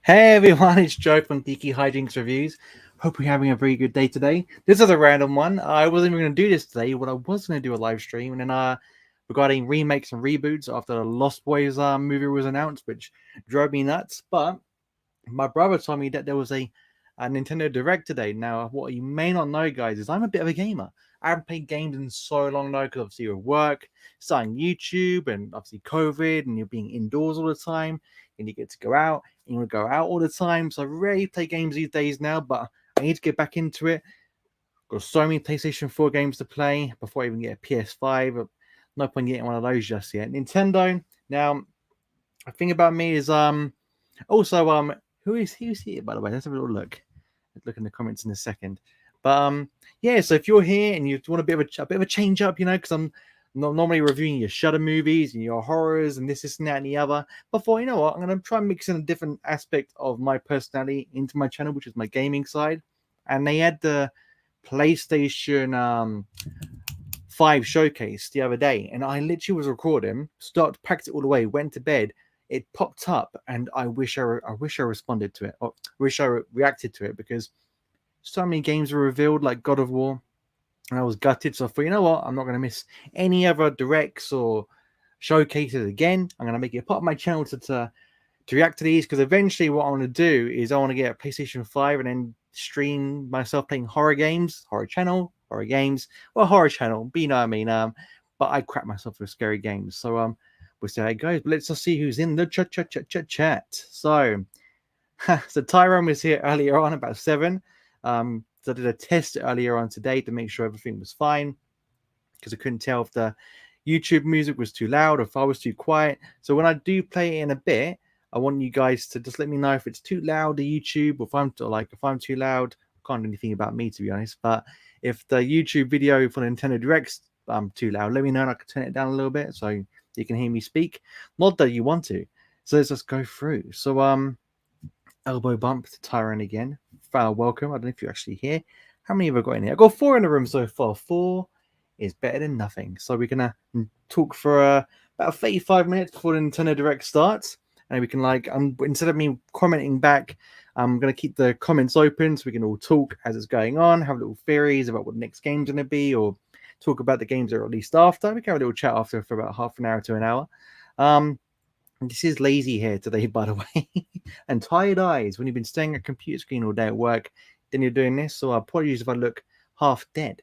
Hey everyone, it's Joe from Geeky Hijinks Reviews. Hope you're having a very good day today. This is a random one. I wasn't even going to do this today. What I was going to do a live stream and then regarding remakes and reboots after the Lost Boys movie was announced, which drove me nuts. But my brother told me that there was a Nintendo Direct today. Now, what you may not know, guys, is I'm a bit of a gamer. I haven't played games in so long now because obviously with work, starting YouTube, and obviously COVID, and you're being indoors all the time, and you get to go out, and you want to go out all the time. So I rarely play games these days now, but I need to get back into it. Got so many PlayStation 4 games to play before I even get a PS5. No point getting one of those just yet. Nintendo. Now, the thing about me is also who's here by the way? Let's have a little look. Let's look in the comments in a second. But yeah, so if you're here and you want a bit of a change up, because I'm not normally reviewing your Shudder movies and your horrors and this and that and the other. Before, you know what, I'm gonna try and mix in a different aspect of my personality into my channel, which is my gaming side. And they had the PlayStation 5 showcase the other day, and I literally was recording, stopped, packed it all away, went to bed. It popped up, and I wish I responded to it, or wish I reacted to it, because so many games were revealed, like God of War, and I was gutted. So I thought, you know what, I'm not going to miss any other directs or showcases again. I'm going to make it part of my channel to react to these, because eventually what I want to do is I want to get a PlayStation 5 and then stream myself playing horror games, horror channel, horror games, well, horror channel, but you know what I mean. But I crap myself with scary games. So we'll see how it goes. But let's just see who's in the chat. So so Tyrone was here earlier on about 7. So I did a test earlier on today to make sure everything was fine, because I couldn't tell if the YouTube music was too loud or if I was too quiet. So when I do play it in a bit, I want you guys to just let me know if it's too loud to YouTube, or if I'm too loud. I can't do anything about me, to be honest. But if the YouTube video for Nintendo Direct's too loud, let me know and I can turn it down a little bit so you can hear me speak. Not that you want to. So let's just go through. So elbow bump to Tyrone again. Welcome. I don't know if you're actually here. How many have I got in here? I've got 4 in the room so far. 4 is better than nothing. So we're gonna talk for about 35 minutes before the Nintendo Direct starts, and we can instead of me commenting back, I'm gonna keep the comments open so we can all talk as it's going on, have little theories about what the next game's gonna be, or talk about the games that are released after. We can have a little chat after for about half an hour to an hour. This is lazy hair today, by the way, and tired eyes when you've been staring at a computer screen all day at work. Then you're doing this, so apologies if I look half dead.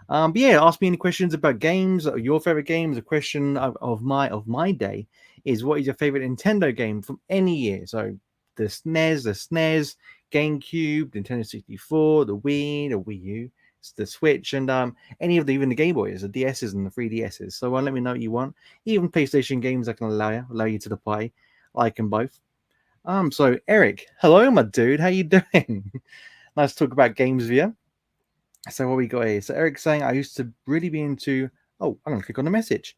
But yeah, ask me any questions about games, or your favorite games. A question of my day is, what is your favorite Nintendo game from any year? So the SNES, GameCube, Nintendo 64, the Wii, the Wii U, the Switch, and any of even the Game Boys, the DSs, and the 3DSs. So let me know what you want. Even PlayStation games I can allow you to play. I like them both. So Eric, hello, my dude. How you doing? Nice to talk about games with you. So what we got here? So Eric's saying, I used to really be into. Oh, I'm gonna click on the message.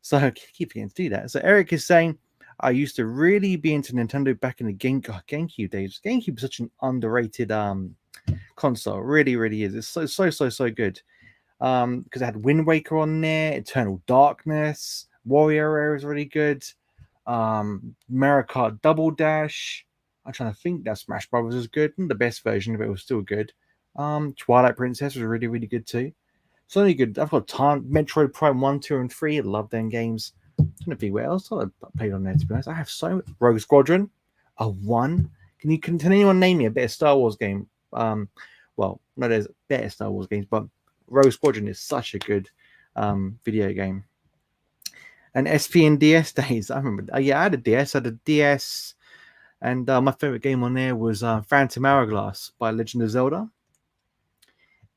So I keep forgetting to do that. So Eric is saying, I used to really be into Nintendo back in the GameCube days. GameCube is such an underrated console. Really, really is. It's so good. Because it had Wind Waker on there, Eternal Darkness, Warrior Era is really good. Mario Kart Double Dash. I'm trying to think that Smash Brothers was good. Not the best version of it was still good. Twilight Princess was really, really good too. So many good. I've got Metroid Prime 1, 2, and 3. I love them games. I don't know what else I played on there, to be honest. I have so much. Rogue Squadron, a 1. Can anyone name me a better Star Wars game? Well, no, there's better Star Wars games, but Rogue Squadron is such a good video game. And SP and DS days, I remember. I had a DS. I had a DS, and my favorite game on there was Phantom Hourglass by Legend of Zelda.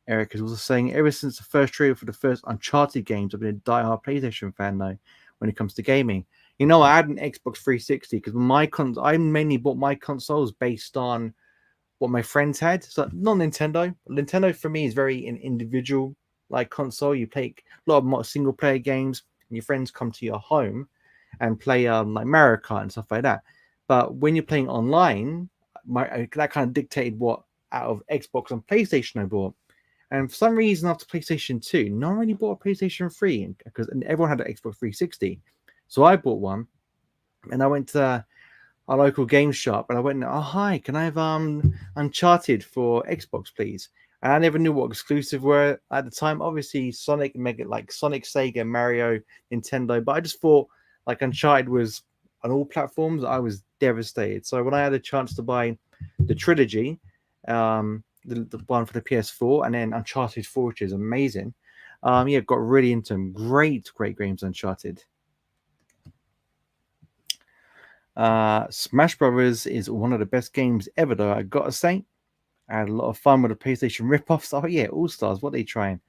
Eric is also saying, ever since the first trailer for the first Uncharted games, I've been a diehard PlayStation fan now when it comes to gaming. You know, I had an Xbox 360 because I mainly bought my consoles based on what my friends had. So not Nintendo. Nintendo for me is very an individual console. You play a lot of single player games, and your friends come to your home and play like Mario Kart and stuff like that. But when you're playing online, that kind of dictated what out of Xbox and PlayStation I bought. And for some reason, after PlayStation 2, no one really bought a PlayStation 3 because everyone had an Xbox 360. So I bought one, and I went to our local game shop, and I went, "Oh hi, can I have Uncharted for Xbox, please?" And I never knew what exclusive were at the time. Obviously, Sonic, Mega, like Sonic, Sega, Mario, Nintendo, but I just thought like Uncharted was on all platforms. I was devastated. So when I had a chance to buy the trilogy, the one for the PS4, and then Uncharted 4, which is amazing. Yeah, got really into them. Great, great games, Uncharted. Smash Brothers is one of the best games ever, though. I gotta say, I had a lot of fun with the PlayStation rip-offs. Oh yeah, All Stars. What are they trying?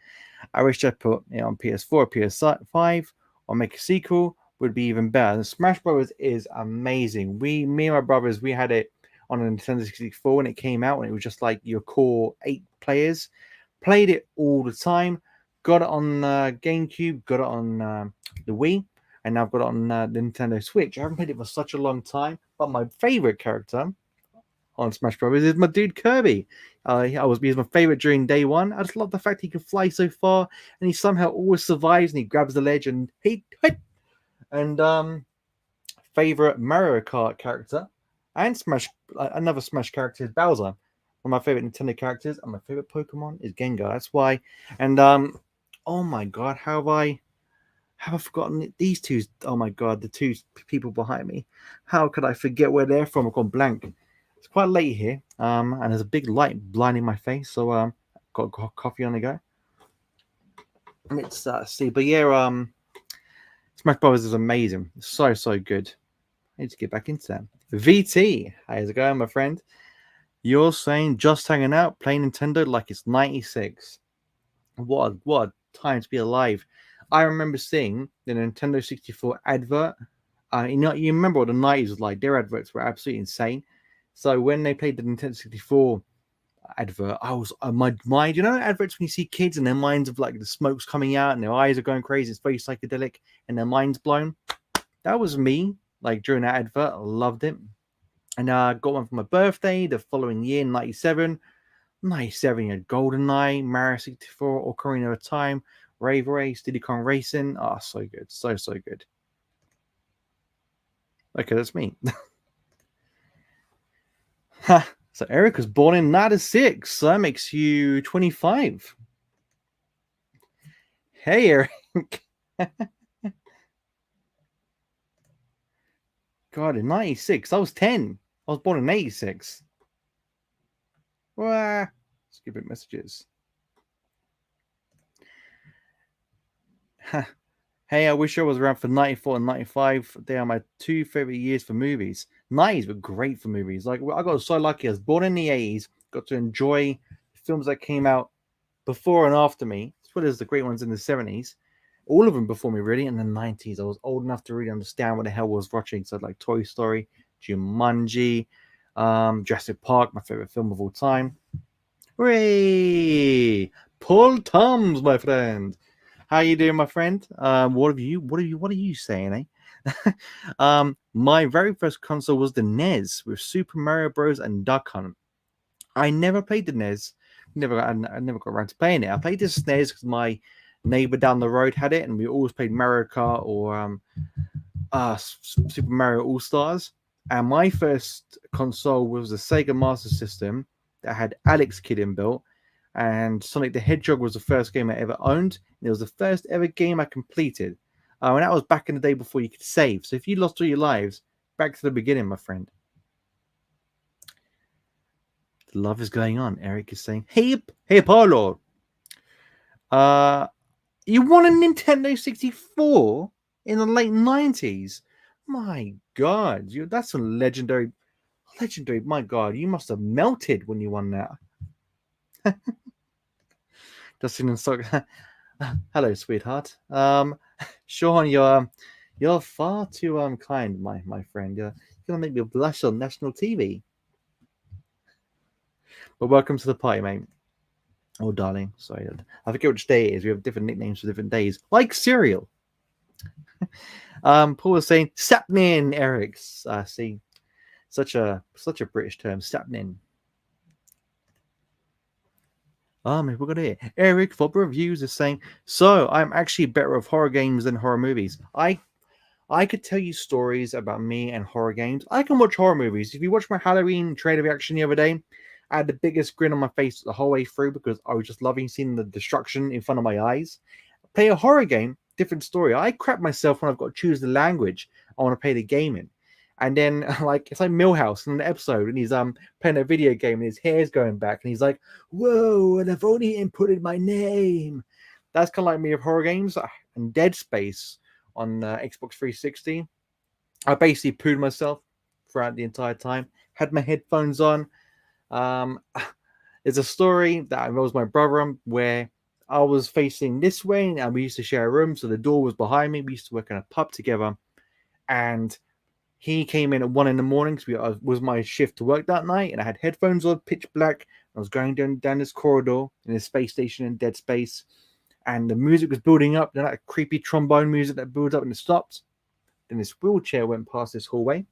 I wish I put it on PS4, PS5, or make a sequel. Would be even better. And Smash Brothers is amazing. Me and my brothers, we had it on a Nintendo 64 when it came out, and it was just like your core 8 players. Played it all the time. Got it on GameCube. Got it on the Wii, and now I've got it on the Nintendo Switch. I haven't played it for such a long time, but my favorite character on Smash Brothers is my dude Kirby. He's my favorite during day one. I just love the fact he can fly so far, and he somehow always survives, and he grabs the ledge and he. And favorite Mario Kart character and Smash, another Smash character is Bowser. One of my favorite Nintendo characters and my favorite Pokemon is Gengar. That's why. And oh my god, have I forgotten these two? Oh my god, the two people behind me. How could I forget where they're from? I've gone blank. It's quite late here, and there's a big light blinding my face, so got coffee on the go. Let's see, but yeah, Smash Brothers is amazing, so good. I need to get back into that. VT, how's it going, my friend? You're saying just hanging out, playing Nintendo like it's '96. What a time to be alive! I remember seeing the Nintendo 64 advert. You remember what the '90s was like? Their adverts were absolutely insane. So when they played the Nintendo 64 advert, I was my mind. You know, adverts when you see kids and their minds of like the smoke's coming out and their eyes are going crazy. It's very psychedelic and their minds blown. That was me. Like during that advert, I loved it. And I got one for my birthday the following year, 97. 97, you had GoldenEye, Mario 64, Ocarina of Time, Rave Race, Diddy Kong Racing. Oh, so good. So good. Okay, that's me. So Eric was born in 96. So that makes you 25. Hey, Eric. God, in 96. I was 10. I was born in 86. Wah. Stupid messages. Hey, I wish I was around for 94 and 95. They are my two favorite years for movies. 90s were great for movies. Like, I got so lucky. I was born in the 80s, got to enjoy films that came out before and after me, as well as the great ones in the 70s. All of them before me, really. In the 90s, I was old enough to really understand what the hell I was watching. So, like Toy Story, Jumanji, Jurassic Park, my favorite film of all time. Hooray! Paul Toms, my friend. How you doing, my friend? What are you saying, eh? My very first console was the NES with Super Mario Bros. And Duck Hunt. I never played the NES. I never got around to playing it. I played the SNES because my neighbor down the road had it, and we always played Mario Kart or Super Mario All Stars. And my first console was the Sega Master System that had Alex Kidd inbuilt, and Sonic the Hedgehog was the first game I ever owned. And it was the first ever game I completed. And that was back in the day before you could save. So if you lost all your lives, back to the beginning, my friend. The love is going on. Eric is saying, hey, Paulo. You won a Nintendo 64 in the late 90s. My God, that's a legendary. My God, you must have melted when you won that. Justin and Stock. Hello, sweetheart. Sean, you're far too kind, my friend. You're gonna make me blush on national TV. But welcome to the party, mate. Oh, darling. Sorry, I forget which day it is. We have different nicknames for different days, like cereal. Paul was saying sapnin, Eric. See, such a British term, sapnin. We're gonna hear Eric for reviews is saying, so I'm actually better of horror games than horror movies. I I could tell you stories about me and horror games. I can watch horror movies. If you watch my Halloween trailer reaction the other day, I had the biggest grin on my face the whole way through because I was just loving seeing the destruction in front of my eyes. Play a horror game, different story. I crap myself when I've got to choose the language I want to play the game in. And then like it's like Millhouse in an episode, and he's playing a video game and his hair's going back, and he's like, "Whoa!" And I've only inputted my name. That's kind of like me with horror games and Dead Space on Xbox 360. I basically pooed myself throughout the entire time. Had my headphones on. Um, there's a story that involves my brother where I was facing this way, and we used to share a room, so the door was behind me. We used to work in a pub together, and he came in at 1 in the morning because it was my shift to work that night, and I had headphones on, pitch black. I was going down this corridor in this space station in Dead Space, and the music was building up. Then that creepy trombone music that builds up and it stopped. Then this wheelchair went past this hallway,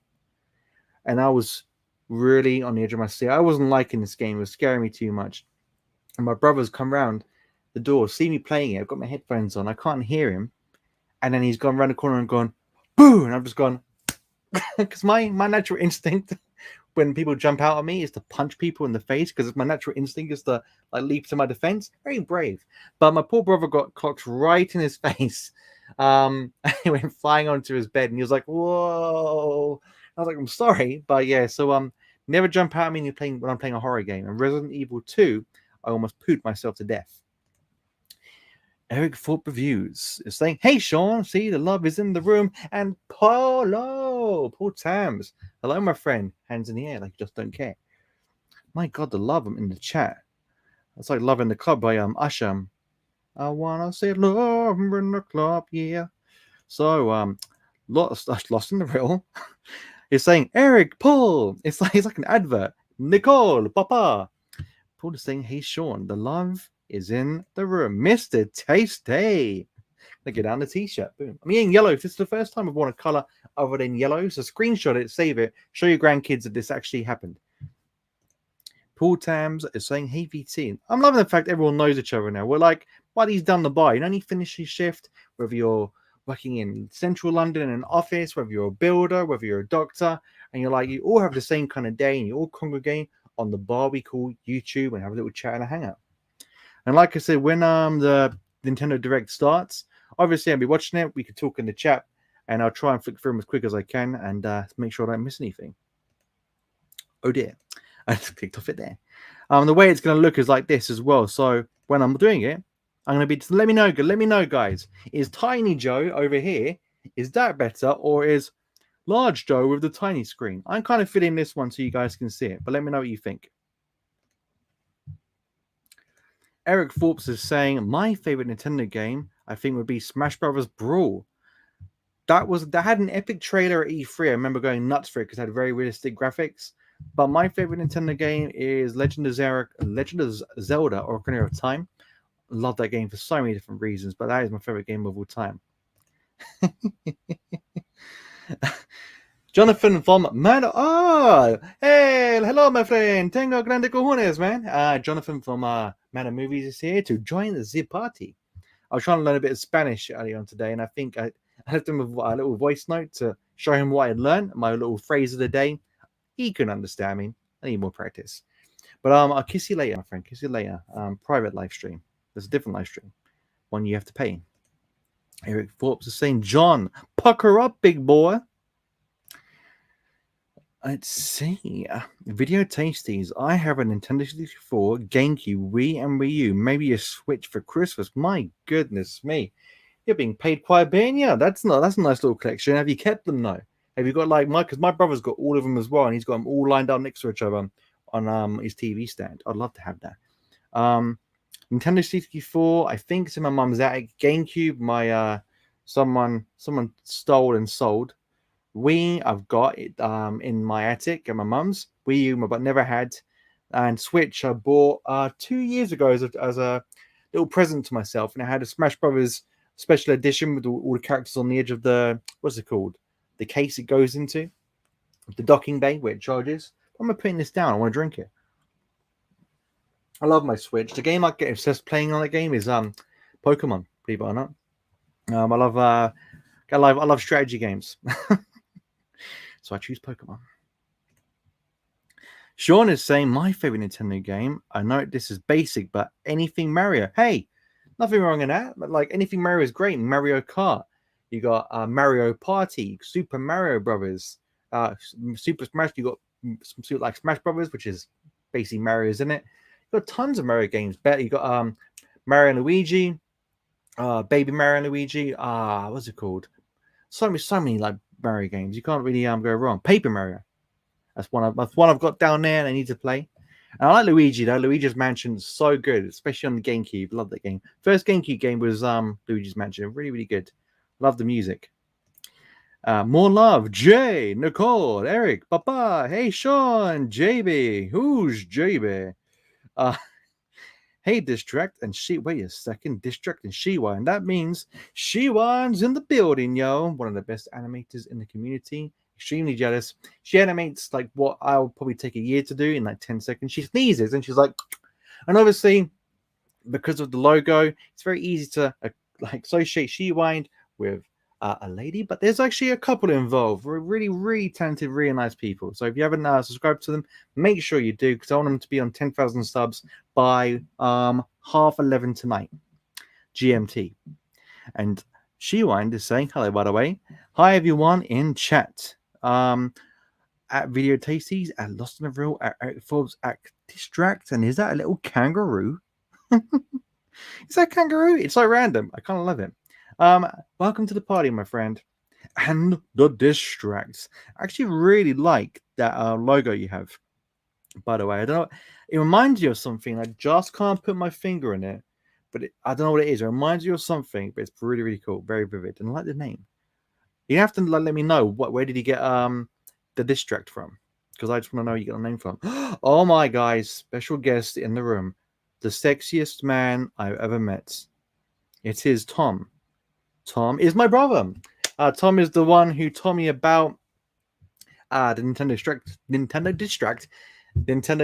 and I was really on the edge of my seat. I wasn't liking this game; it was scaring me too much. And my brother's come round the door, see me playing it. I've got my headphones on, I can't hear him, and then he's gone around the corner and gone, "Boo!" And I've just gone because my natural instinct when people jump out at me is to punch people in the face because my natural instinct is to like leap to my defense. Very brave, but my poor brother got clocked right in his face. He went flying onto his bed, and he was like, "Whoa!" I was like, "I'm sorry," but yeah. So never jump out at me when I'm playing a horror game. And Resident Evil 2, I almost pooped myself to death. Eric Thorpe Reviews is saying, "Hey Sean, see the love is in the room." And Paul Tams, hello my friend, hands in the air like you just don't care. My God, the love in the chat. It's like Love in the Club by Usher. I wanna say love in the club, yeah. So lost in the riddle. He's saying Eric, Paul. It's like an advert. Nicole, Papa. Paul is saying, "Hey Sean, the love is in the room." Mr. Tasty. They get down the t-shirt. Boom. I'm eating yellow. If this is the first time I've worn a color other than yellow, so screenshot it, save it, show your grandkids that this actually happened. Paul Tams is saying, "Hey VT." I'm loving the fact everyone knows each other now. We're like buddies down the bar. You only finish your shift, whether you're working in central London in an office, whether you're a builder, whether you're a doctor, and you're like, you all have the same kind of day, and you all congregate on the bar we call YouTube and have a little chat and a hangout. And like I said, when the Nintendo Direct starts, obviously I'll be watching it. We could talk in the chat, and I'll try and flick through them as quick as I can and make sure I don't miss anything. Oh dear, I just clicked off it there. The way it's going to look is like this as well. So when I'm doing it, I'm going to be. Let me know, guys. Is Tiny Joe over here? Is that better, or is Large Joe with the tiny screen? I'm kind of fitting this one so you guys can see it, but let me know what you think. Eric Forbes is saying, "My favorite Nintendo game, I think, would be Smash Brothers Brawl." That had an epic trailer at E3. I remember going nuts for it because it had very realistic graphics. But my favorite Nintendo game is Legend of Zelda: Ocarina of Time. Love that game for so many different reasons, but that is my favorite game of all time. Jonathan from Man. Oh, hey, hello, my friend. Tengo grande cojones, man. Jonathan from Man of Movies is here to join the party. I was trying to learn a bit of Spanish earlier on today, and I think I left him a little voice note to show him what I had learned, my little phrase of the day. He couldn't understand me. I need more practice. But I'll kiss you later, my friend. Kiss you later. Private live stream. There's a different live stream. One you have to pay. Eric Forbes is saying, "John, pucker up, big boy." Let's see. Video Tasties. I have a Nintendo 64, GameCube, Wii, and Wii U. Maybe a Switch for Christmas. My goodness me. You're being paid quite a bit. Yeah, that's a nice little collection. Have you kept them though? Have you got because my brother's got all of them as well, and he's got them all lined up next to each other on his TV stand. I'd love to have that. Nintendo 64, I think it's in my mum's attic. GameCube, my someone stole and sold. Wii, I've got it in my attic at my mum's. Wii U, but never had. And Switch, I bought 2 years ago as a little present to myself, and I had a Smash Brothers special edition with all the characters on the edge of the what's it called? The case it goes into, the docking bay where it charges. I'm putting this down. I want to drink it. I love my Switch. The game I get obsessed playing on that game is Pokemon. Believe it or not, I love I love strategy games. So I choose Pokemon. Sean is saying my favorite Nintendo game. I know this is basic, but anything Mario. Hey, nothing wrong in that. But like anything Mario is great. Mario Kart. You got Mario Party, Super Mario Brothers, Super Smash. You got some like Smash Brothers, which is basically Mario's in it. You got tons of Mario games. Bet you got Mario and Luigi, Baby Mario and Luigi. What's it called? So many like Mario games. You can't really go wrong. Paper Mario. That's one I've got down there and I need to play. And I like Luigi though. Luigi's Mansion is so good, especially on the GameCube. Love that game. First GameCube game was Luigi's Mansion. Really, really good. Love the music. More love. Jay, Nicole, Eric, Papa. Hey Sean, JB. Who's JB? Hey, Distract and she. Wait a second, Distract and Shiwan. That means Shiwan's in the building, yo. One of the best animators in the community. Extremely jealous. She animates like what I'll probably take a year to do in like 10 seconds. She sneezes and she's like, and obviously because of the logo, it's very easy to like associate Shiwan with a lady, but there's actually a couple involved. We're really, really talented, really nice people. So if you haven't subscribed to them, make sure you do because I want them to be on 10,000 subs by 11:30 tonight, GMT. And Shiwan is saying hello, by the way. Hi everyone in chat. At Video Tasties, at Lost in the Real, at Eric Forbes, at Distract, and is that a little kangaroo? Is that kangaroo? It's so random. I kind of love it. Welcome to the party, my friend. And the Distracts. I actually really like that logo you have. By the way, I don't know. It reminds you of something. I just can't put my finger in it, but I don't know what it is. It reminds you of something, but it's really, really cool. Very vivid. And I like the name. You have to let me know where did you get the Distract from? Because I just want to know where you got a name from. Oh my guys, special guest in the room. The sexiest man I've ever met. It is Tom. Tom is my brother. Tom is the one who told me about the Nintendo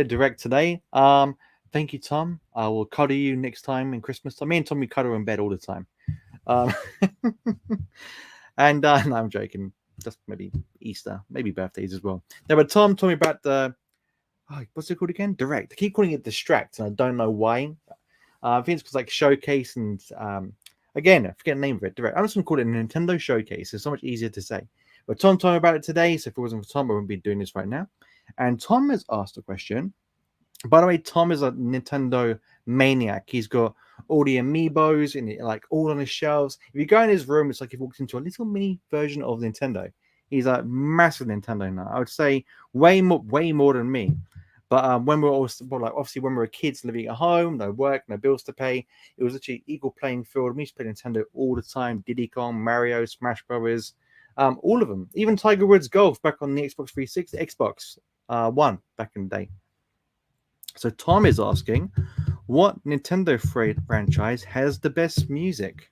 Direct today. Thank you, Tom. I will cuddle you next time in Christmas time. Me and Tommy cuddle in bed all the time. And no, I'm joking. Just maybe Easter, maybe birthdays as well. No, but Tom told me about the what's it called again? Direct. I keep calling it Distract, and I don't know why. I think it's because like Showcase and again, I forget the name of it. Direct. I'm just gonna call it a Nintendo Showcase. It's so much easier to say. But Tom told me about it today, so if it wasn't for Tom, I wouldn't be doing this right now. And Tom has asked a question. By the way, Tom is a Nintendo maniac. He's got all the amiibos and like all on his shelves. If you go in his room, it's like he walked into a little mini version of Nintendo. He's a massive Nintendo nut. I would say way more than me. But when we were also like obviously when we were kids living at home, no work, no bills to pay, it was actually equal playing field. We used to play Nintendo all the time. Diddy Kong, Mario, Smash Brothers, all of them. Even Tiger Woods Golf back on the Xbox 360, Xbox One back in the day. So Tom is asking, what Nintendo franchise has the best music?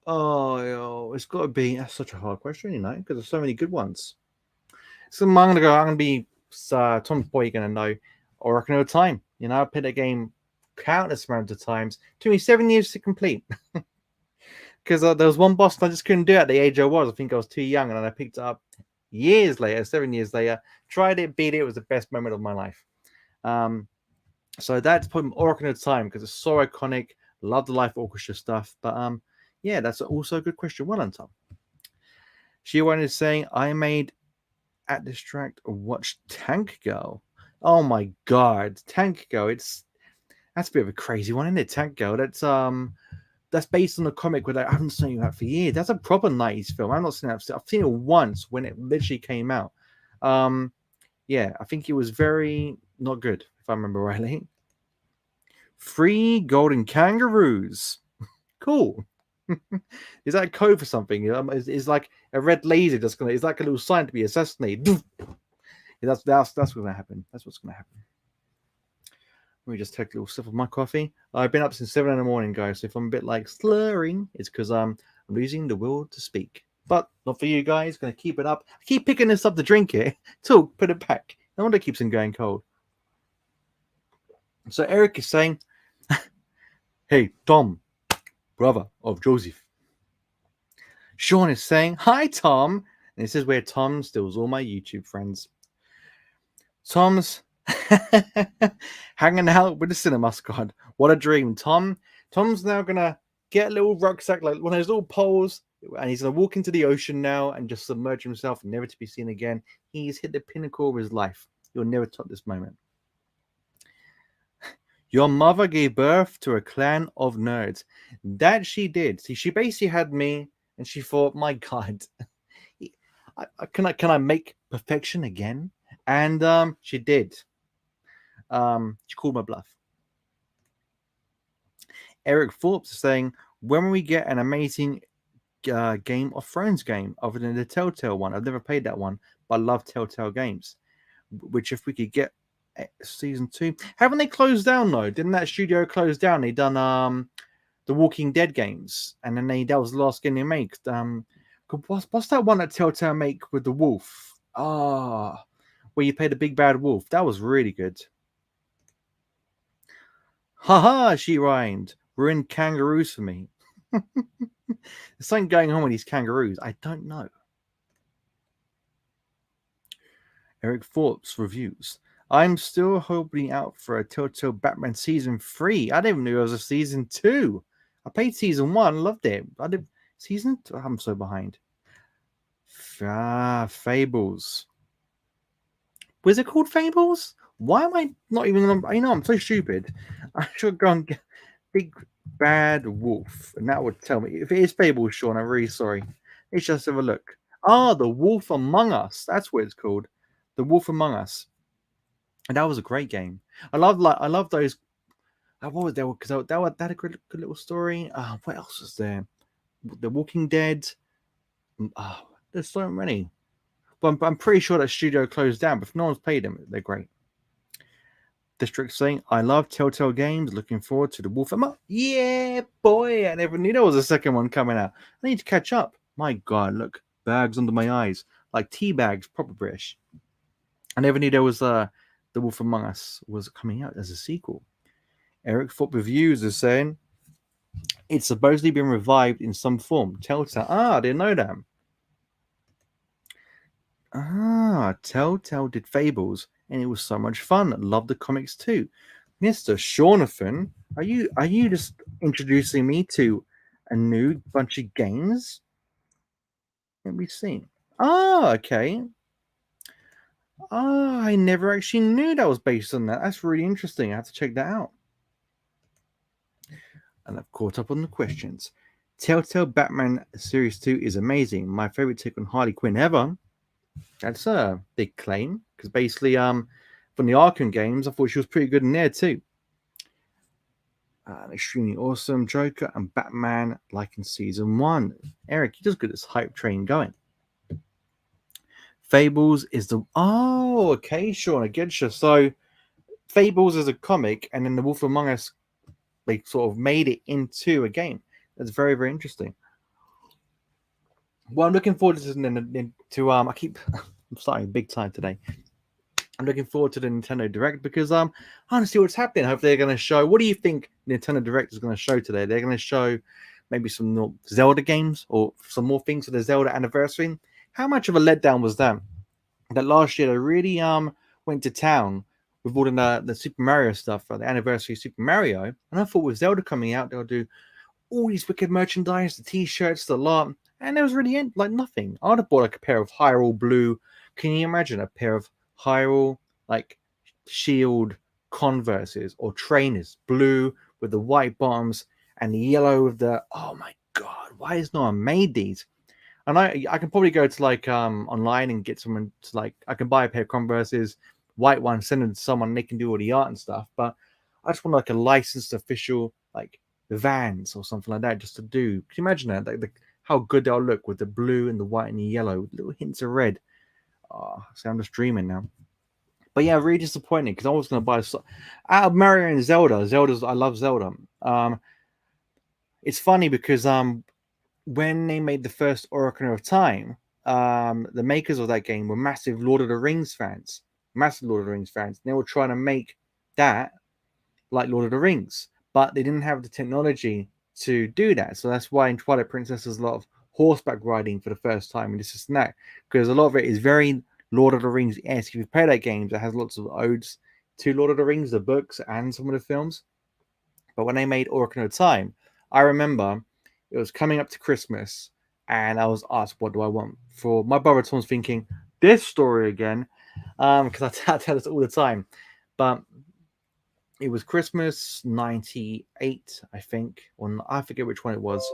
Oh, it's got to be. That's such a hard question, because there's so many good ones. So I'm gonna be. Tom's probably gonna know Ocarina of Time. I played that game countless amounts of times. It took me 7 years to complete. Because there was one boss I just couldn't do at the age I was. I think I was too young, and then I picked it up years later, 7 years later. Tried it, beat it. It was the best moment of my life. So that's probably Ocarina of Time because it's so iconic. Love the live orchestra stuff. But yeah, that's also a good question. Well done, Tom. Shiwan is saying, I made at Distract watch Tank Girl. Oh my god, Tank Girl. That's a bit of a crazy one, isn't it? Tank Girl. That's based on a comic where I haven't seen that for years. That's a proper 90s film. I've not seen that. I've seen it once when it literally came out. Yeah, I think it was very not good, if I remember rightly. 3 golden kangaroos. Cool. Is that a code for something? Is like a red laser just gonna? Is like a little sign to be assassinated? That's gonna happen. That's what's gonna happen. Let me just take a little sip of my coffee. I've been up since 7 in the morning, guys. So if I'm a bit like slurring, it's because I'm losing the will to speak. But not for you guys. Gonna keep it up. I keep picking this up to drink it. Talk, put it back. No wonder it keeps on going cold. So Eric is saying, "Hey Tom, brother of Joseph. Sean is saying, "Hi, Tom." And this is where Tom steals all my YouTube friends. Tom's hanging out with the cinema squad. What a dream, Tom. Tom's now gonna get a little rucksack, like one of those little poles, and he's gonna walk into the ocean now and just submerge himself, never to be seen again. He's hit the pinnacle of his life. You'll never top this moment. Your mother gave birth to a clan of nerds. That she did. See, she basically had me, and she thought, my God, can I make perfection again? And she did. She called my bluff. Eric Forbes is saying, when will we get an amazing Game of Thrones game other than the Telltale one? I've never played that one, but I love Telltale games. Which, if we could get season 2, haven't they closed down though? Didn't that studio close down? They done the Walking Dead games, and then that was the last game they made. What's that one that Telltale make with the wolf? Where you play the big bad wolf. That was really good. Haha, she rhymed. Ruined kangaroos for me. There's something going on with these kangaroos. I don't know. Eric Forbes reviews. I'm still hoping out for a Telltale Batman season 3. I didn't even know there was a season 2. I played season 1, loved it. I did season 2. I'm so behind. Fables. Was it called Fables? Why am I not even? I'm so stupid. I should go and get Big Bad Wolf, and that would tell me if it is Fables. Sean, I'm really sorry. Let's just have a look. The Wolf Among Us. That's what it's called. The Wolf Among Us. And that was a great game. I love those. What was there? Because that had a good little story. What else was there? The Walking Dead. There's so many. But I'm pretty sure that studio closed down. But if no one's played them, they're great. District saying, I love Telltale games. Looking forward to the Wolf Among Us. Yeah, boy. I never knew there was a second one coming out. I need to catch up. My God, look. Bags under my eyes. Like tea bags, proper British. I never knew there was the Wolf Among Us was coming out as a sequel. Eric Foot Reviews is saying, it's supposedly been revived in some form. Telltale. I didn't know that. Telltale did Fables, and it was so much fun. Love the comics too. Mr. Shaunathan, are you just introducing me to a new bunch of games? Let me see. Okay. I never actually knew that was based on that. That's really interesting. I have to check that out. And I've caught up on the questions. Telltale Batman Series 2 is amazing. My favorite take on Harley Quinn ever. That's a big claim, because basically, from the Arkham games, I thought she was pretty good in there too. An extremely awesome Joker and Batman, like in season 1. Eric, you just got this hype train going. Fables is the okay, Sean, I get you. So, Fables is a comic, and then The Wolf Among Us, they sort of made it into a game. That's very, very interesting. Well, I'm looking forward to I'm starting big time today. I'm looking forward to the Nintendo Direct because I want to see what's happening. Hopefully they're going to show. What do you think Nintendo Direct is going to show today? They're going to show maybe some more Zelda games or some more things for the Zelda anniversary. How much of a letdown was that? That last year they really went to town with all the Super Mario stuff for the anniversary of Super Mario, and I thought with Zelda coming out they'll do all these wicked merchandise, the T-shirts, the lot. And there was really like nothing. I'd have bought like a pair of Hyrule blue. Can you imagine a pair of Hyrule like shield Converses or trainers, blue with the white bottoms and the yellow with the? Oh my God! Why has no one made these? And I can probably go to like online and get someone to like I can buy a pair of Converses, white ones, send them to someone, and they can do all the art and stuff. But I just want like a licensed official like Vans or something like that just to do. Can you imagine that? Like how good they'll look with the blue and the white and the yellow with little hints of red. See, I'm just dreaming now. But yeah, really disappointing because I was going to buy out of Mario and Zelda. I love Zelda. It's funny because when they made the first Ocarina of Time, the makers of that game were massive Lord of the Rings fans. Massive Lord of the Rings fans. And they were trying to make that like Lord of the Rings, but they didn't have the technology to do that. So that's why in Twilight Princess there's a lot of horseback riding for the first time, and this is that because a lot of it is very Lord of the Rings-esque. If you play that game, it has lots of odes to Lord of the Rings, the books, and some of the films. But when they made Ocarina of Time, I remember it was coming up to Christmas, and I was asked, "What do I want?" For my brother Tom's thinking this story again, because I tell this all the time. But it was Christmas '98, I think, or I forget which one it was.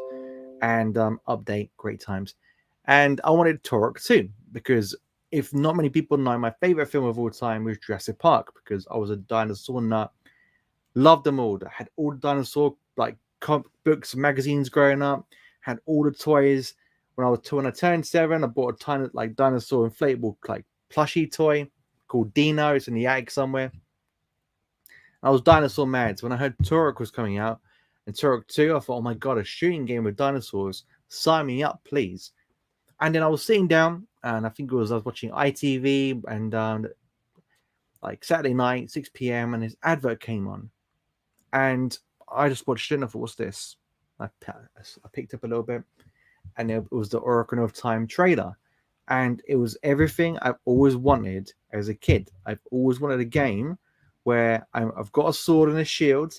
And update, great times. And I wanted Turok too, because if not many people know, my favorite film of all time was Jurassic Park, because I was a dinosaur nut. Loved them all. I had all the dinosaur like comic books, magazines growing up. Had all the toys. When I turned 7, I bought a tiny like dinosaur inflatable like plushie toy called Dino. It's in the attic somewhere. I was dinosaur mad. So when I heard Turok was coming out and Turok 2, I thought, oh my god, a shooting game with dinosaurs. Sign me up, please. And then I was sitting down, and I think I was watching ITV, and like Saturday night, 6 p.m., and this advert came on. And I just watched it and I thought, what's this? I picked up a little bit, and it was the Ocarina of Time trailer. And it was everything I've always wanted as a kid. I've always wanted a game where I've got a sword and a shield,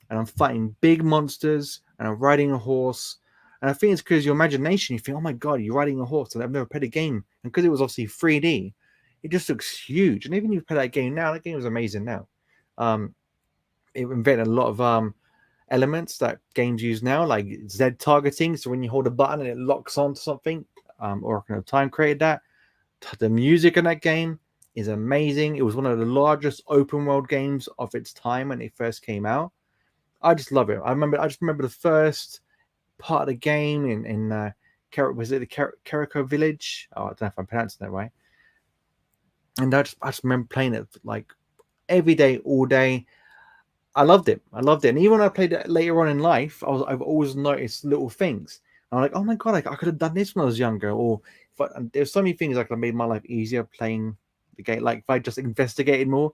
and I'm fighting big monsters, and I'm riding a horse. And I think it's because your imagination, you think, oh my god, you're riding a horse, and I've never played a game. And because it was obviously 3D, it just looks huge. And even if you play that game now, that game was amazing now. It invented a lot of elements that games use now, like Z targeting. So when you hold a button and it locks onto something, Ocarina of Time created that. The music in that game is amazing. It was one of the largest open world games of its time when it first came out. I just love it. I just remember the first part of the game in was it the Carrico Village? Oh, I don't know if I'm pronouncing that right. And I just remember playing it like every day, all day. I loved it. And even when I played it later on in life, I've always noticed little things. I'm like, oh my god, I could have done this when I was younger. Or there's so many things I could have made my life easier playing the game. Like if I just investigated more,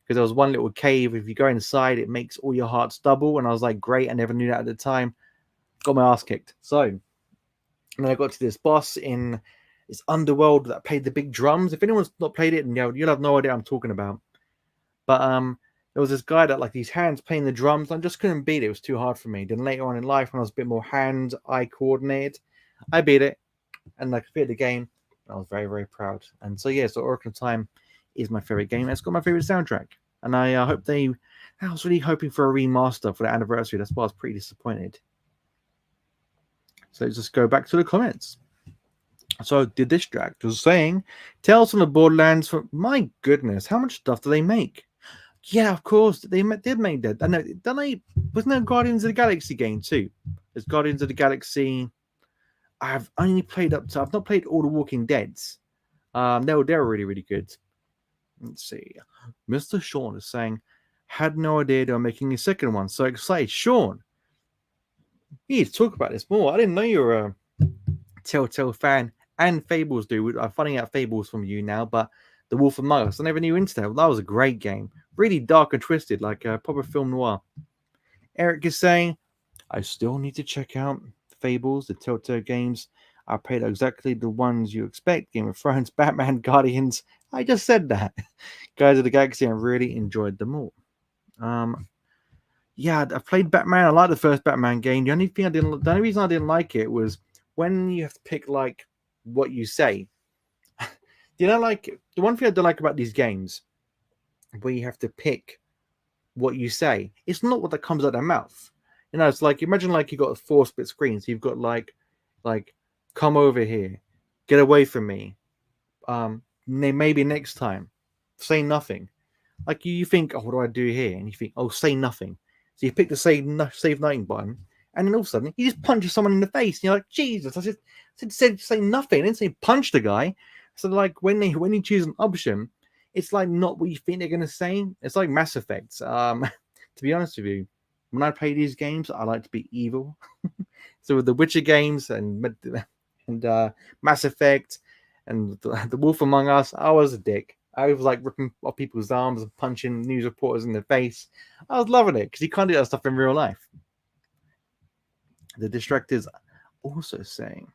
because there was one little cave. If you go inside, it makes all your hearts double. And I was like, great, I never knew that at the time. Got my ass kicked. So, and then I got to this boss in this underworld that played the big drums. If anyone's not played it, you'll have no idea what I'm talking about. But there was this guy that like these hands playing the drums. I just couldn't beat it. It was too hard for me. Then later on in life, when I was a bit more hand-eye coordinated, I beat it, and I beat the game. I was very, very proud. And so yeah, so Ocarina of Time is my favorite game. It's got my favorite soundtrack, and I hope I was really hoping for a remaster for the anniversary. That's why I was pretty disappointed. So let's just go back to the comments. So the Distract was saying, Tales from the Borderlands. My goodness, how much stuff do they make? Yeah, of course they did make that. I know. Wasn't there Guardians of the Galaxy game too? There's Guardians of the Galaxy. I've only played up to. I've not played all the Walking Deads. They're really, really good. Let's see. Mr. Sean is saying, had no idea they were making a second one. So excited, Sean. We need to talk about this more. I didn't know you were a Telltale fan and Fables dude. I'm finding out Fables from you now, but The Wolf Among Us, I never knew into that. That was a great game. Really dark and twisted, like a proper film noir. Eric is saying, I still need to check out Fables, the Telltale games. I played exactly the ones you expect. Game of Thrones, Batman, Guardians. I just said that. Guys of the Galaxy, I really enjoyed them all. Yeah, I played Batman. I liked the first Batman game. The only reason I didn't like it was when you have to pick like what you say. Like the one thing I don't like about these games where you have to pick what you say. It's not what that comes out of their mouth. It's like imagine like you got 4 split screens. You've got like come over here, get away from me. Maybe next time, say nothing. Like you think, oh, what do I do here? And you think, oh, say nothing. So you pick the save nothing button, and then all of a sudden he just punches someone in the face. And you're like, Jesus! I said say nothing. I didn't say punch the guy. So like when you choose an option, it's like not what you think they're gonna say. It's like Mass Effect. To be honest with you, when I play these games, I like to be evil. So with the Witcher games and Mass Effect and the Wolf Among Us, I was a dick. I was like ripping off people's arms and punching news reporters in the face. I was loving it because you can't do that stuff in real life. The Distractors also saying,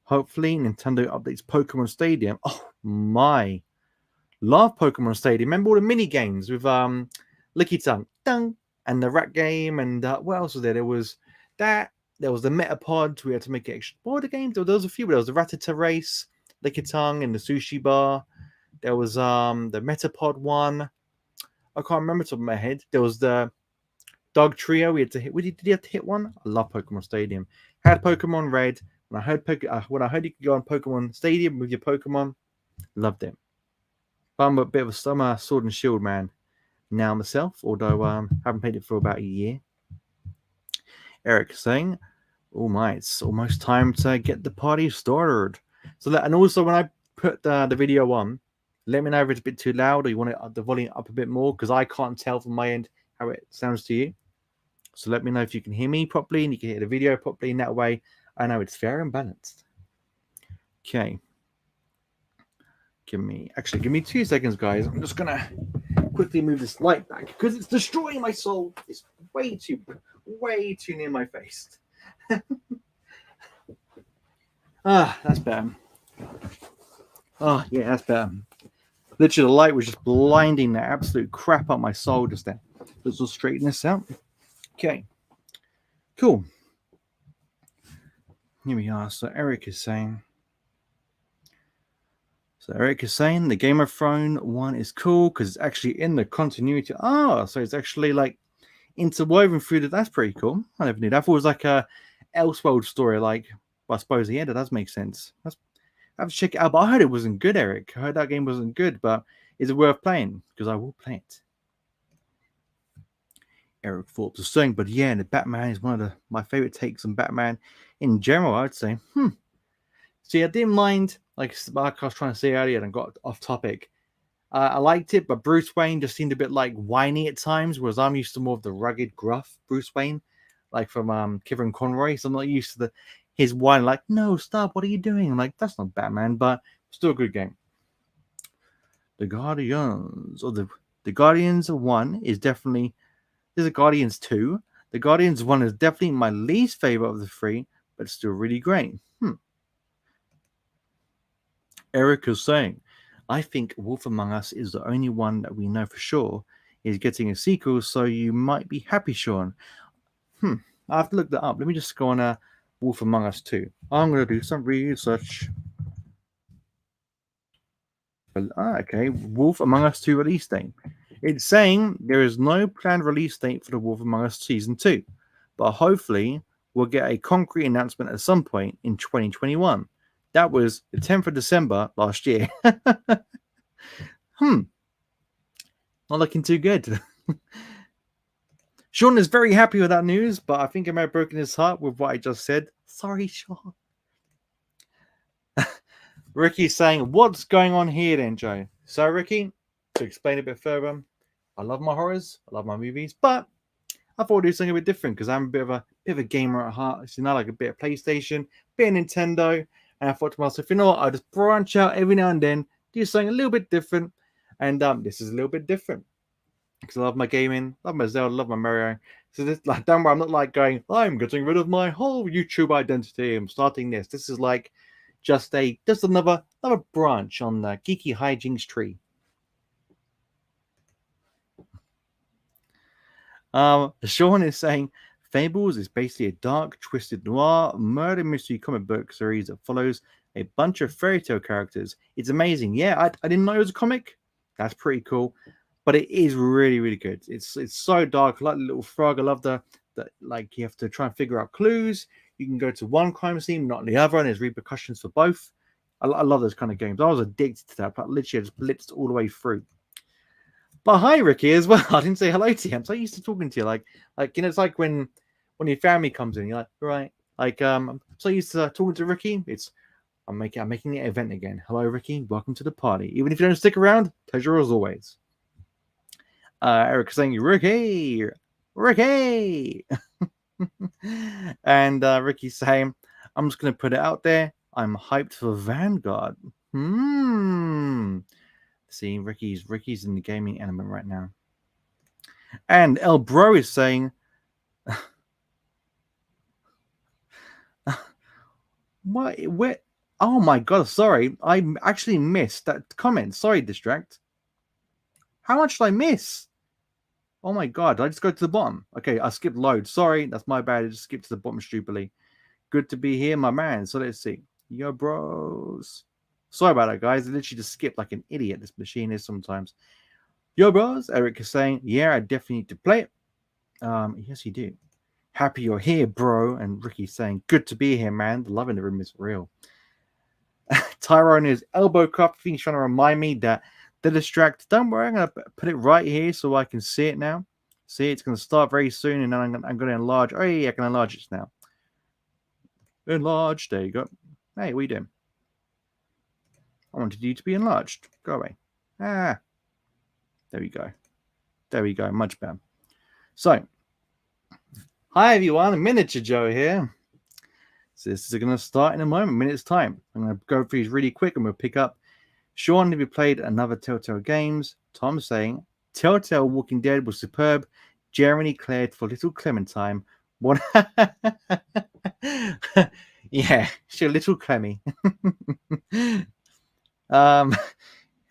hopefully Nintendo updates Pokemon Stadium. Oh my, love Pokemon Stadium. Remember all the mini games with Licky Tongue, Dung, and the rat game, and what else was there? There was that. There was the Metapod. We had to make it extra. What were the games? There was a few. There was the Rattata Race, Licky Tongue, and the Sushi Bar. There was the Metapod one. I can't remember the top of my head. There was the Dog Trio. We had to hit. Did you have to hit one? I love Pokemon Stadium. Had Pokemon Red. When I heard you could go on Pokemon Stadium with your Pokemon, loved it. But I'm a bit of a summer Sword and Shield man now myself, although haven't played it for about a year. Eric saying, "Oh my, it's almost time to get the party started." So that, and also when I put the video on, let me know if it's a bit too loud or you want it the volume up a bit more, because I can't tell from my end how it sounds to you. So let me know if you can hear me properly and you can hear the video properly. In that way, I know it's fair and balanced. Okay. Give me 2 seconds, guys. I'm just gonna quickly move this light back because it's destroying my soul. It's way too near my face. That's better. Yeah, that's better. Literally, the light was just blinding the absolute crap out my soul just then. Let's just straighten this out. Okay. Cool. Here we are. So Eric is saying the Game of Thrones one is cool because it's actually in the continuity. So it's actually like interwoven through that. That's pretty cool. I never knew that. I thought it was like a Elseworld story. Like, well, I suppose that does make sense. I have to check it out. But I heard it wasn't good, Eric. I heard that game wasn't good. But is it worth playing? Because I will play it. Eric Forbes is saying, but yeah, the Batman is one of my favorite takes on Batman in general. I would say, See, I didn't mind, like I was trying to say earlier and got off topic. I liked it, but Bruce Wayne just seemed a bit like whiny at times, whereas I'm used to more of the rugged, gruff Bruce Wayne, like from Kevin Conroy. So I'm not used to his whine, like, no, stop, what are you doing? I'm like, that's not Batman, but still a good game. The Guardians, or the Guardians 1 is definitely, there's a Guardians 2. The Guardians 1 is definitely my least favorite of the three, but still really great. Eric is saying, I think Wolf Among Us is the only one that we know for sure is getting a sequel, so you might be happy, Sean. I have to look that up. Let me just go on Wolf Among Us 2. I'm going to do some research. Okay, Wolf Among Us 2 release date. It's saying there is no planned release date for the Wolf Among Us Season 2, but hopefully we'll get a concrete announcement at some point in 2021. That was the 10th of December last year. Not looking too good. Sean is very happy with that news, but I think I may have broken his heart with what I just said. Sorry, Sean. Ricky's saying, what's going on here then, Joe? So, Ricky, to explain a bit further, I love my horrors, I love my movies, but I thought I'd do something a bit different because I'm a bit of a gamer at heart. So, like a bit of PlayStation, a bit of Nintendo. And I thought to myself, you know what, I'll just branch out every now and then, do something a little bit different. And this is a little bit different. Because I love my gaming, love my Zelda, love my Mario. So this, like, don't worry, I'm not like going, I'm getting rid of my whole YouTube identity, I'm starting this. This is like just another branch on the Geeky Hijinks tree. Sean is saying, Fables is basically a dark, twisted noir murder mystery comic book series that follows a bunch of fairy tale characters. It's amazing. Yeah, I didn't know it was a comic. That's pretty cool. But it is really, really good. It's so dark. I like the little frog. I love the like you have to try and figure out clues. You can go to one crime scene, not the other, and there's repercussions for both. I love those kind of games. I was addicted to that, but literally I just blitzed all the way through. But hi, Ricky, as well. I didn't say hello to you. I'm so used to talking to you. Like it's like when your family comes in, you're like, right. Like I'm so used to talking to Ricky. I'm making the event again. Hello, Ricky. Welcome to the party. Even if you don't stick around, pleasure as always. Eric's saying, Ricky. And Ricky's saying, I'm just going to put it out there. I'm hyped for Vanguard. See, Ricky's in the gaming element right now. And El Bro is saying, What? Where? Oh my god! Sorry, I actually missed that comment. Sorry, Distract. How much did I miss? Oh my god! Did I just go to the bottom? Okay, I skipped load. Sorry, that's my bad. I just skipped to the bottom stupidly. Good to be here, my man. So let's see. Yo, bros. Sorry about that, guys. I literally just skipped like an idiot. This machine is sometimes. Yo, bros. Eric is saying, yeah, I definitely need to play it. Yes, you do. Happy you're here, bro. And Ricky's saying, good to be here, man. The love in the room is real. Tyrone is elbow cup. I think he's trying to remind me that the distract. Don't worry, I'm going to put it right here so I can see it now. See, it's going to start very soon, and then I'm going to enlarge. Oh, yeah, I can enlarge it now. Enlarge. There you go. Hey, what are you doing? I wanted you to be enlarged. Go away. Ah. There we go. There we go. Much better. So, hi everyone. Miniature Joe here. So this is going to start in a moment, minute's time. I'm going to go through these really quick and we'll pick up. Sean, have you played another Telltale games? Tom saying, Telltale Walking Dead was superb. Jeremy declared for Little Clementine. What? Yeah, she's Little Clemmy.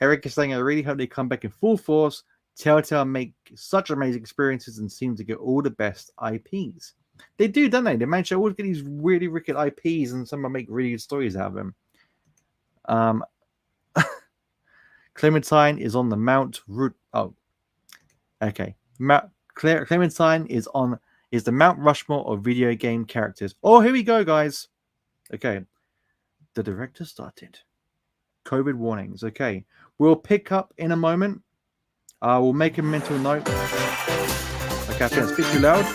Eric is saying, I really hope they come back in full force. Telltale make such amazing experiences and seem to get all the best IPs. They do, don't they? They manage to always get these really wicked IPs and some make really good stories out of them. Clementine is on the Mount Root. Oh, okay. Clementine is the Mount Rushmore of video game characters. Oh, here we go, guys. Okay. The director started. COVID warnings. Okay. We'll pick up in a moment. We'll make a mental note. Okay, I think it's a bit too loud.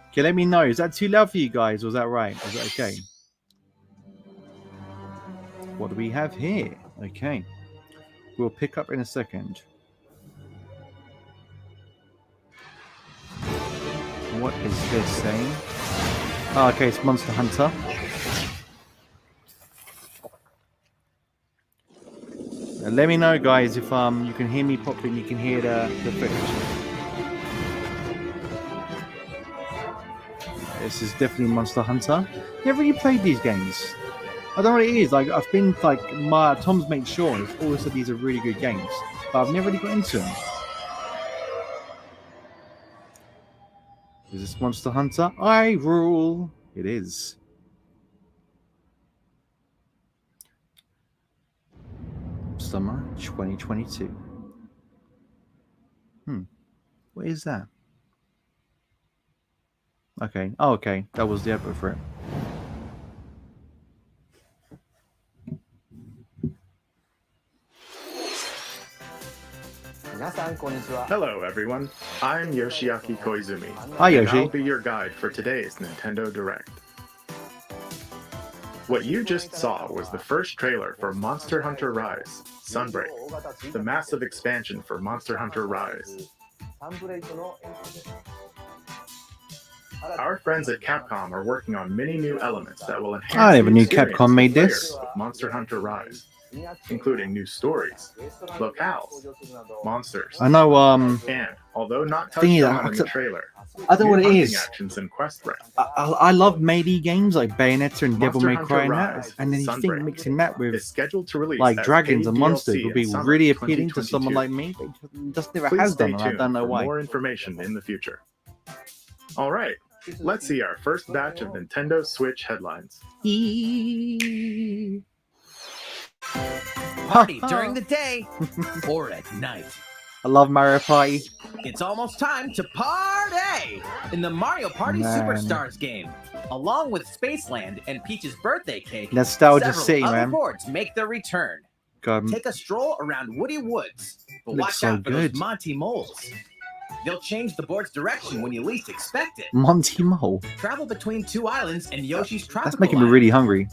Okay, let me know. Is that too loud for you guys? Or is that right? Is that okay? What do we have here? Okay. We'll pick up in a second. What is this saying? Oh, okay, it's Monster Hunter. Let me know, guys, if you can hear me properly and you can hear the footage. This is definitely Monster Hunter. Never really played these games. I don't know what it is. Like I've been like Tom's mate Sean has always said these are really good games, but I've never really got into them. Is this Monster Hunter? I rule. It is. Summer 2022. What is that? Okay. Oh, okay. That was the advert for it. Hello, everyone. I'm Yoshiaki Koizumi. Hi, Yoshi. And I'll be your guide for today's Nintendo Direct. What you just saw was the first trailer for Monster Hunter Rise, Sunbreak, the massive expansion for Monster Hunter Rise. Our friends at Capcom are working on many new elements that will enhance I never the knew experience Capcom made for this. players of Monster Hunter Rise, including new stories, locales, monsters, I know. and although not touched on in the trailer, I don't know what it hunting is. actions and quest breaks. I love melee games like Bayonetta and Devil Monster May Hunter Cry and Rise that, and then you think Sunbreak mixing that with is scheduled to release like as dragons paid and monsters DLC would be in summer really appealing to 2022. someone like me, but just never Please has stay done, and I tuned don't know for why. more information in the future. All right, let's see our first batch of Nintendo Switch headlines. Party during the day or at night. I love Mario Party. It's almost time to party in the Mario Party Man. Superstars game. Along with Spaceland and Peach's birthday cake, Nostalgia several City, other man. boards make their return. God, Take a stroll around Woody Woods, but Looks watch so out for good. those Monty Moles. They'll change the board's direction when you least expect it. Monty Mole. Travel between two islands and Yoshi's tropical That's making me island. really hungry.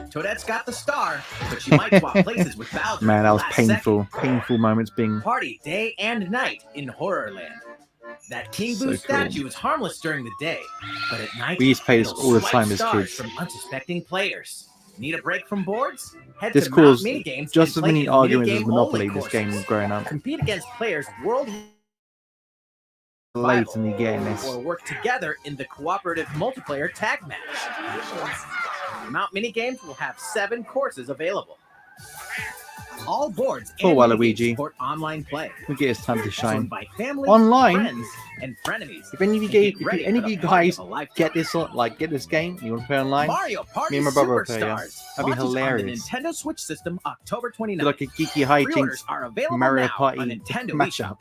Toadette's got the star, but she might swap places with Bowser. Man, that was last second. painful moments being. Party day and night in Horrorland. That King So Boo cool. statue is harmless during the day, but at night We used to play this it'll all the swipe time as stars kids. from unsuspecting players. Need a break from boards? Head This to Mount caused Minigames just and as play many in arguments as minigame Monopoly. only This game courses. growing up. Compete against players worldwide blatantly getting this. or work together in the cooperative multiplayer tag match. Mount Minigames will have 7 courses available. All boards Poor and minigames Waluigi. support online play. We get his time to shine. Joined by family, Online? friends, and frenemies. If any of you, and get if ready any for of you the party guys of a lifetime. get this, get this game, you want to play online, Mario Party me and my brother will play, yeah. Superstars That'd be launches hilarious. on the Nintendo Switch system October 29th. do like a geeky hijinks Pre-orders are available Mario now Party on Nintendo eShop.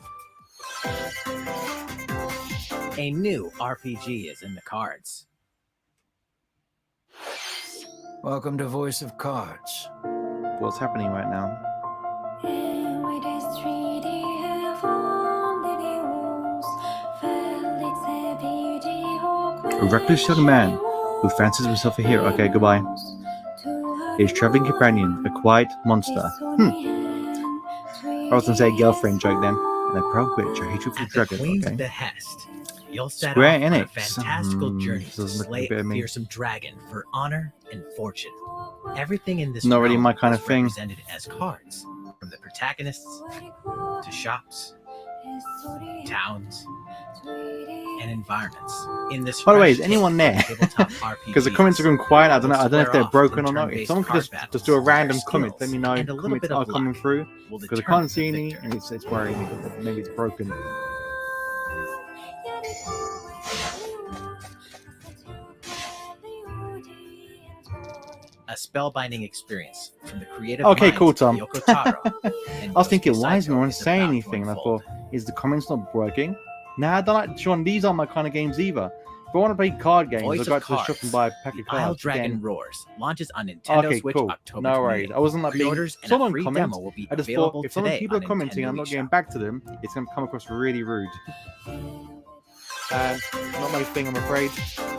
mashup. A new RPG is in the cards. Welcome to Voice of Cards. What's happening right now? A reckless young man who fancies himself a hero. Okay, goodbye. His traveling companion, a quiet monster. I was gonna say a girlfriend joke then. And a proud witch, a hatred for At the dragon. Queen's Okay. behest, you'll set Square off on a Enix. fantastical journey to Doesn't look slay a bit a of me. fearsome dragon for honor and fortune. Everything in this Not really realm my kind is of thing. represented as cards, from the protagonists to shops, towns, and environments. In this By the way, is fresh anyone take on there? tabletop Because the RPGs, comments are going quiet. I don't know if Square they're off broken in or not. If turn-based someone could card just battles, do a their random comment, let skills me know and a little comments bit are of coming luck through. will Because I determine can't see the any, victor. and it's worrying me that maybe it's broken. A spellbinding experience from the creative Okay, minds cool, of Tom. Yoko Taro and I was thinking, Yosuke why isn't Saito no one is saying about to anything? And I unfold. thought, is the comments not working? Nah, I don't like, Sean, these aren't my kind of games either. If I want to play card games, Voice I'll go of to the shop Cards, and buy a pack The of Isle cards. Dragon Again. Roars launches on Nintendo Okay, Switch cool. October No worries. 28th. I wasn't like being. Pre-orders and a Someone free comments. demo will be I just available thought if someone today people on are commenting, Nintendo I'm not getting eShop. back to them. It's going to come across really rude. Not my thing, I'm afraid.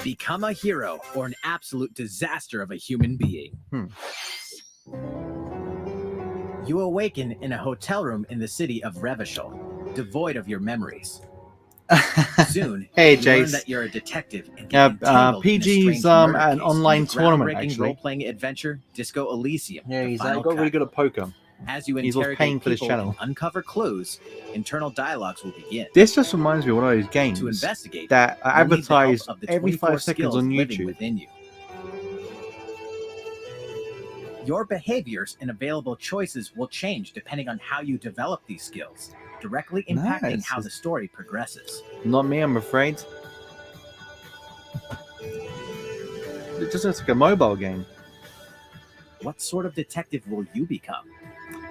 Become a hero or an absolute disaster of a human being. You awaken in a hotel room in the city of Revachol, devoid of your memories. Soon, Hey, you learn Jace. that you're a detective and Yeah, get entangled in a PG's strange murder an case online in the tournament, groundbreaking actually. role-playing adventure Disco Elysium. Yeah, The he's Final got really Cut. good at poker. As you He's interrogate paying for this people channel. and uncover clues, internal dialogues will begin. This just reminds me of one of those games To investigate, that are you'll need the help advertised of the every 24 5 seconds skills on living YouTube. within you. Your behaviors and available choices will change depending on how you develop these skills, directly impacting Nice. how the story progresses. Not me, I'm afraid. It just looks like a mobile game. What sort of detective will you become?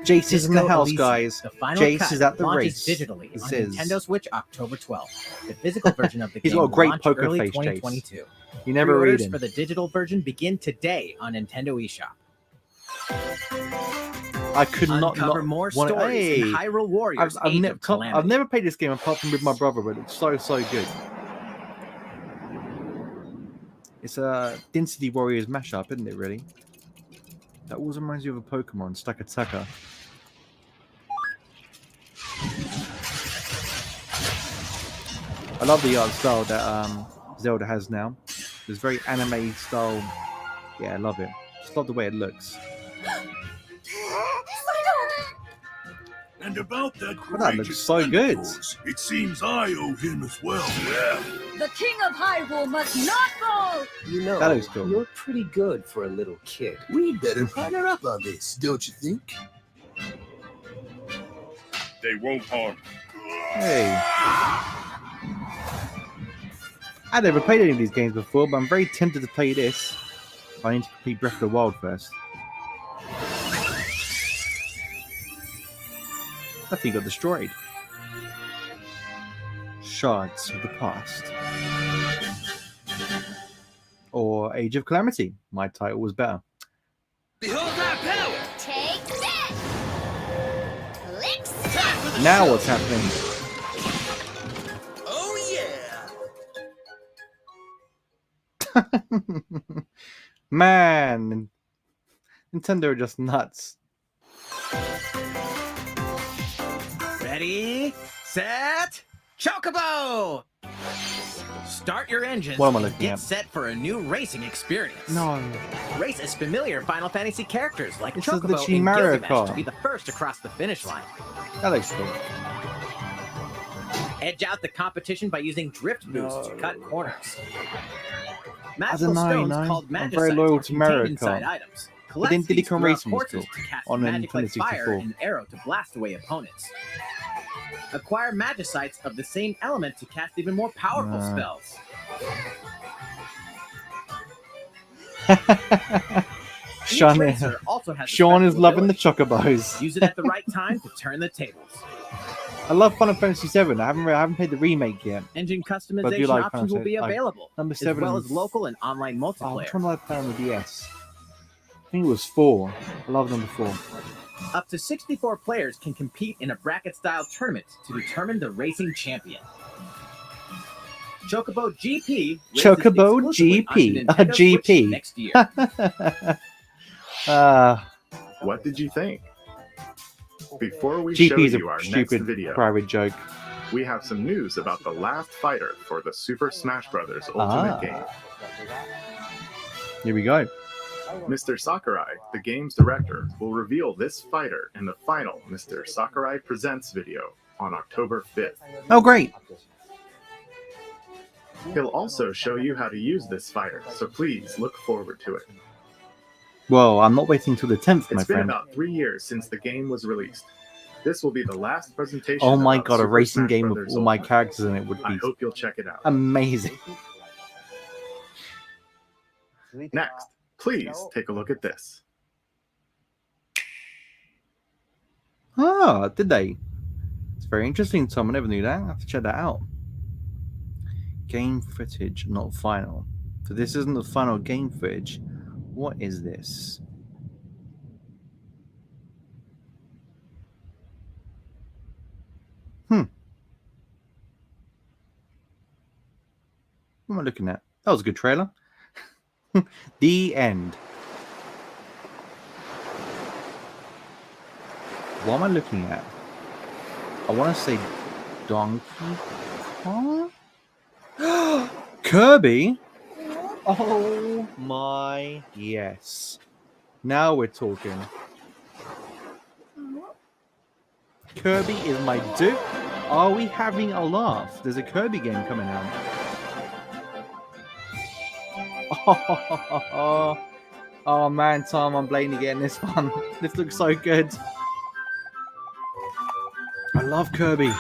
Jace is in the Disco house, Elysium, guys. The Final Jace Cut is at the launches race. digitally It on says. Nintendo Switch October 12th. The physical version of the He's game got a will great launch poker early face, Jace. 2022. You never read Pre-orders him. for the digital version begin today on Nintendo eShop. I could not Uncover more want stories Hey, in Hyrule Warriors I've Age of I've Calamity. never played this game apart from with my brother, but it's so good. It's a Density Warriors mashup, isn't it? Really? That always reminds you of a Pokemon, Stakataka. I love the art style that Zelda has now. It's very anime style. Yeah, I love it. Just love the way it looks. And about that Oh, that looks courageous so son of good. yours, it seems I owe him as well. Yeah. The King of Hyrule must not fall! You know, That looks cool. you're pretty good for a little kid. We'd better partner up on this, don't you think? They won't harm. Hey. I've never played any of these games before, but I'm very tempted to play this. I need to complete Breath of the Wild first. I think got destroyed. Shards of the Past. Or Age of Calamity. My title was better. Behold our power! Take that! Licks! Now what's happening? Oh yeah! Man, Nintendo are just nuts. Ready, set, Chocobo! Start your engines What am I and looking get at? set for a new racing experience. No. Race as familiar Final Fantasy characters like This is Chocobo literally and Mario Gilgamesh Kart. to be the first across the finish line. That looks cool. Edge out the competition by using drift boosts to cut corners. I Magical don't know, stones no. called I'm Magicites very loyal are to contained Mario inside Kart. items. But Collect then Diddy these Kong throughout Racing was courses cool to cast on the magic like Nintendo fire 64. and arrow to blast away opponents. Acquire Magicites of the same element to cast even more powerful spells. Each Sean, racer also has a Sean is special loving the ability. chocobos. Use it at the right time to turn the tables. I love Final Fantasy VII. I haven't played the remake yet. Engine But do customization you like options will be Final Fantasy? available, Number as 7 well and as local and online Oh, multiplayer. which one did I play on the DS? I think it was 4. I love number 4. Up to 64 players can compete in a bracket-style tournament to determine the racing champion. Chocobo GP races Chocobo exclusively GP. onto Nintendo Switch GP. next year. What did you think? Before we show GP is you a our next stupid video, private joke. we have some news about the last fighter for the Super Smash Bros. Ultimate game. Here we go. Mr. Sakurai, the game's director, will reveal this fighter in the final Mr. Sakurai Presents video on October 5th. Oh, great. He'll also show you how to use this fighter, so please look forward to it. Well, I'm not waiting till the 10th, my It's been friend. about 3 years since the game was released. This will be the last presentation. Oh my about god, a Super racing Smash game with Bros. all my Ultimate. characters in it would I be hope you'll check it out. amazing. Next, please take a look at this. Ah, did they? It's very interesting, Tom. I never knew that. I have to check that out. Game footage, not final. So this isn't the final game footage. What is this? What am I looking at? That was a good trailer. The end. What am I looking at? I want to say Donkey Kong? Kirby? Oh my yes. Now we're talking. Kirby is my dude. Are we having a laugh? There's a Kirby game coming out. Oh man, Tom, I'm blaming again this one. This looks so good. I love Kirby.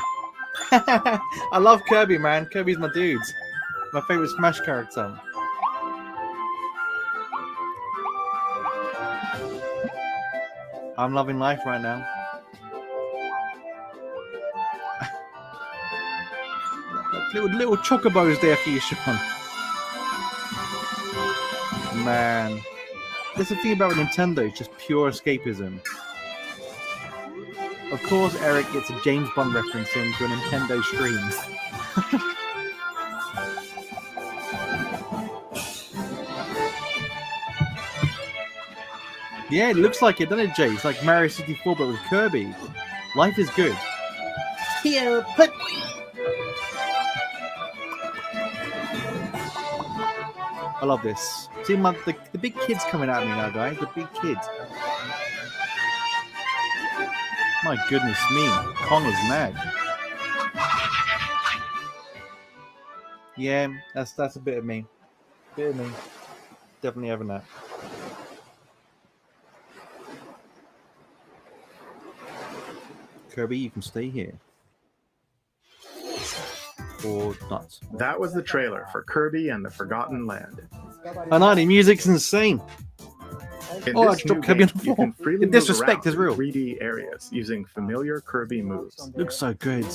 I love Kirby, man. Kirby's my dude. My favorite Smash character. I'm loving life right now. little chocobos there for you, Sean. Man. That's the thing about Nintendo, it's just pure escapism. Of course, Eric gets a James Bond reference into a Nintendo stream. Yeah, it looks like it, doesn't it, Jay? It's like Mario 64, but with Kirby. Life is good. Here, put. I love this. See, the big kids coming at me now, guys. The big kids. My goodness me, Kong is mad. Yeah, that's a bit of me. Bit of me. Definitely having that. Kirby, you can stay here. Or not. That was the trailer for Kirby and the Forgotten Land. I know, the music's insane. In Oh, I this just new dropped Kirby on game, the you floor. can freely The move disrespect around is real. 3D areas using familiar Kirby moves. Looks so good.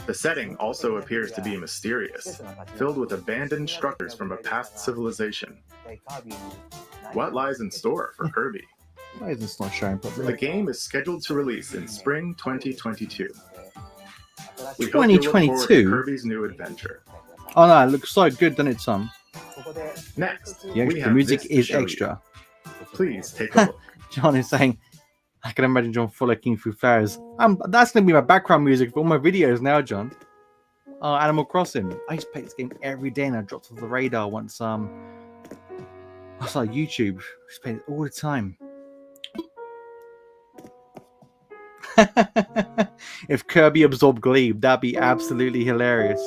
The setting also appears to be mysterious, filled with abandoned structures from a past civilization. What lies in store for Kirby? Why is this not showing The properly? game is scheduled to release in spring 2022. We hope you look forward to 2022? Kirby's new adventure. Oh no, it looks so good, doesn't it, Tom? Next, The we have music this to is show you. extra. Please take a look. John is saying, I can imagine John frolicking through flowers. That's going to be my background music for all my videos now, John. Animal Crossing. I used to play this game every day and I dropped off the radar once. I was like YouTube. I used to play it all the time. If Kirby absorbed Glebe, that'd be absolutely hilarious.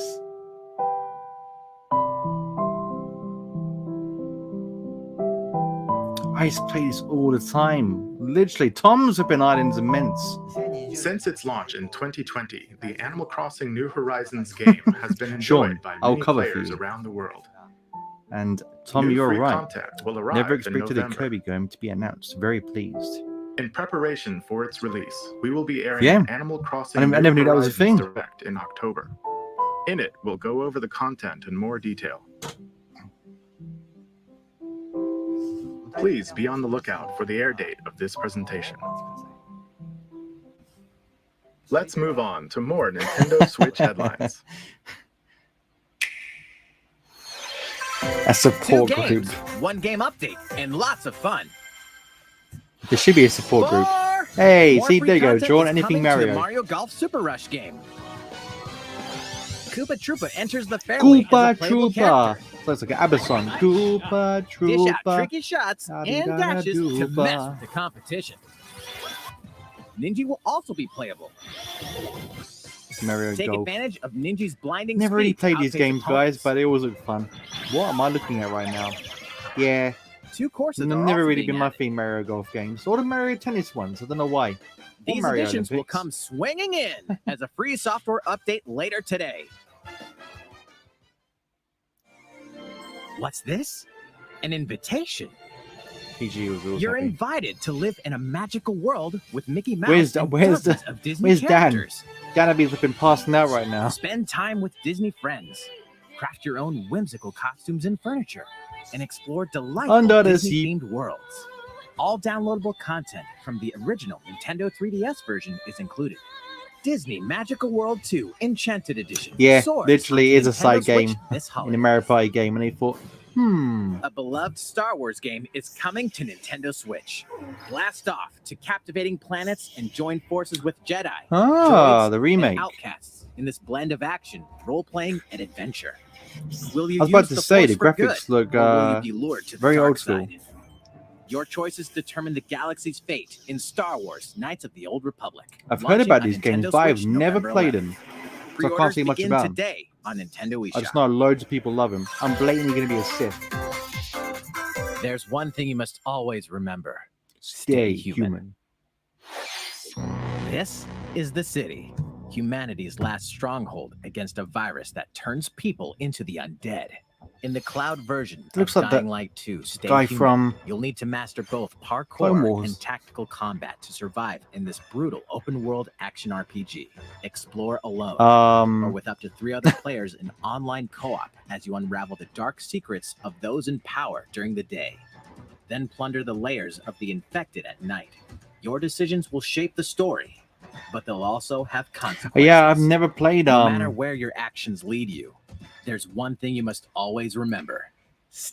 I used to play this all the time. Literally, Tom's Ripping Island's immense. Since its launch in 2020, the Animal Crossing New Horizons game has been enjoyed Sean, by I'll many cover for players you. around the world. And Tom, New you're free right. content will arrive Never in expected a November. Kirby game to be announced. Very pleased. In preparation for its release, we will be airing Yeah. an Animal Crossing I New never knew that was a Horizons thing. Direct in October. In it, we'll go over the content in more detail. Please be on the lookout for the air date of this presentation. Let's move on to more Nintendo Switch headlines. A 2 support group. games, 1 game update, and lots of fun. There should be a support group. More Hey, More see, free there you go, content John. is Anything coming to the Mario. Mario Golf Super Rush game. Koopa Troopa enters the fairway Koopa as a playable Troopa. character. So it's like an ABBA song. Koopa Dish out Troopa. tricky shots and dashes to mess with the competition. Ninja will also be playable. Mario Take Golf. advantage of Ninja's blinding Never really speed to played these outpace games, guys, opponents. but they always look fun. What am I looking at right now? Yeah, 2 courses they've are never also really being been my added. theme Mario Golf games. Or the Mario Tennis ones. I don't know why. Or These Mario additions will Olympics. come swinging in as a free software update later today. What's this? An invitation. PG was always You're happy. invited to live in a magical world with Mickey Mouse Where's and where's dozens of Disney where's Dan? characters. Ganabe's been passing out right now. Spend time with Disney friends. Craft your own whimsical costumes and furniture, and explore delightful Under the sea. Disney-themed worlds. All downloadable content from the original Nintendo 3DS version is included. Disney Magical World 2 Enchanted Edition. Yeah, soars literally onto is a side Nintendo Switch game this in holiday. the Mario Party game, and they thought, A beloved Star Wars game is coming to Nintendo Switch. Blast off to captivating planets and join forces with Jedi, droids, the and remake. outcasts in this blend of action, role-playing, and adventure. Will you I was about use to the say, Force the for graphics good, look or will you be lured to the very dark old school. side? Your choices determine the galaxy's fate in Star Wars: Knights of the Old Republic. I've heard launching about on these games, Nintendo but I've Switch never November played 11th. them. So I can't Pre-orders say much begin about them. today on Nintendo I eShop. just know loads of people love him. I'm blatantly going to be a Sith. There's one thing you must always remember. Stay human. This is the city, humanity's last stronghold against a virus that turns people into the undead. In the cloud version Looks of like Dying that Light 2, Stay Guy Human, from you'll need to master both Clone parkour Wars. and tactical combat to survive in this brutal open-world action RPG. Explore alone or with up to 3 other players in online co-op as you unravel the dark secrets of those in power during the day. Then plunder the layers of the infected at night. Your decisions will shape the story, but they'll also have consequences. yeah, I've never played No matter where your actions lead you, there's one thing you must always remember.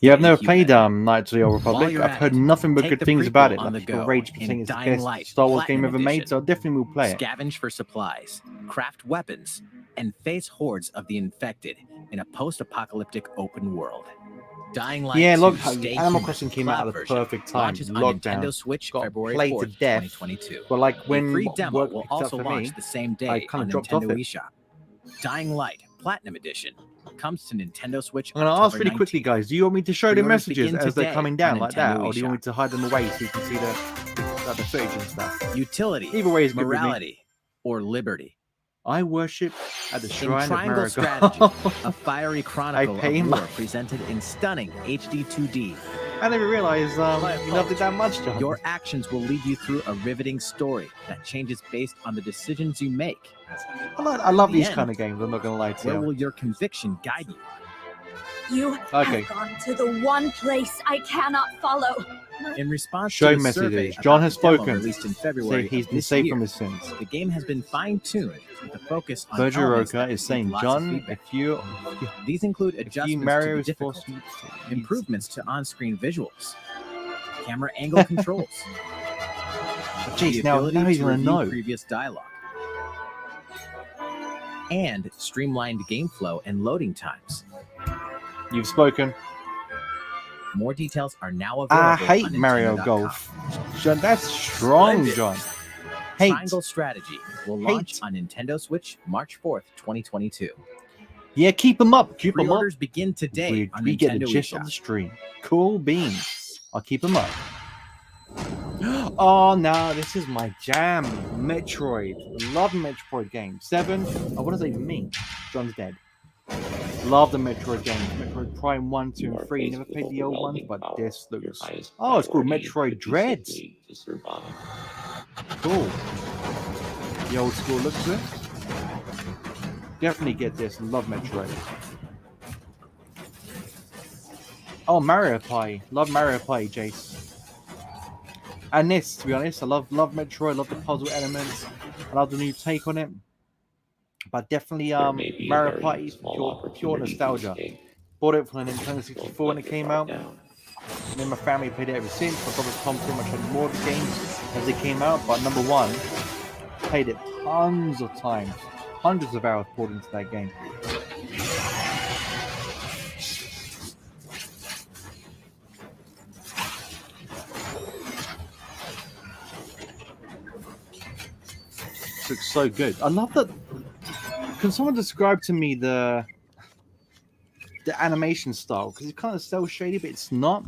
Yeah, I've Stay never human. played Knights of the Old While Republic. you're I've at heard it, nothing but take good the things about prequel it. on the Like, people go rage in saying it's the Dying best Light Star Wars game Platinum ever made, Edition. so I definitely will play it. Scavenge for supplies, craft weapons, and face hordes of the infected in a post-apocalyptic open world. Dying Light Yeah, 2 look, Stay Animal Human Crossing came out cloud at the version perfect time. launches on Lockdown. Nintendo Switch Got February played 4th, to death. 2022. But like A when free work demo will picked up also for launch me, the same I day kinda on dropped off Nintendo it. eShop. Dying Light Platinum Edition comes to Nintendo Switch. I'm going to ask October really quickly, 19th. guys. Do you want me to show the Pre-orders messages begin as they're today coming down on like that? Nintendo Or do you want me eShop. to hide them away so you can see the footage and stuff? Utility, Either way is good with me. morality, or liberty. I worship at the In shrine of Triangle Mario Strategy, Golf. a fiery chronicle pay of my- war presented in stunning HD 2D. I never realized you loved it that much, John. Your actions will lead you through a riveting story that changes based on the decisions you make. I love the these end, kind of games. I'm not going to lie to Where you. will your conviction guide you? You Okay. have gone to the one place I cannot follow. In response Show to a survey messages. John about has the demo spoken. released in So February he's of been this saved year, from his sins. the game has been fine-tuned with a focus on Virgil elements that Roca is received saying, lots of John, feedback. These include if you adjustments to Mario the is difficulty, forced, improvements to on-screen visuals, camera angle controls, Jeez, the now ability he's to going to review know. previous dialogue, and streamlined game flow and loading times. You've spoken. More details are now available. I hate on Mario Nintendo.com. Golf. John, that's strong, Splendid. John. Stay Hate. Triangle Strategy will launch on Nintendo Switch March 4th, 2022. Yeah, keep them up. Keep them up. Pre-orders begin today on We get the Nintendo gist of the eShop. stream. Cool beans. I'll keep them up. Oh, no, this is my jam. Metroid. Love Metroid games. 7. Oh, what does that even mean? John's dead. Love the Metroid games. Metroid Prime 1, 2, and 3. Never played the old ones, but this looks... Oh, it's called Metroid Dread. Cool. The old school look to it. Definitely get this. Love Metroid. Oh, Mario Party. Love Mario Party, Jace. And this, to be honest, I love Metroid. Love the puzzle elements. I love the new take on it. But definitely Mario Party is pure nostalgia. Bought it from the Nintendo 64 when it came out. And then my family played it ever since. My brother Tom pretty much had more of the games as they came out. But number one, played it tons of times. Hundreds of hours poured into that game. This looks so good. I love that. Can someone describe to me the animation style? Because it's kind of cel shady, but it's not.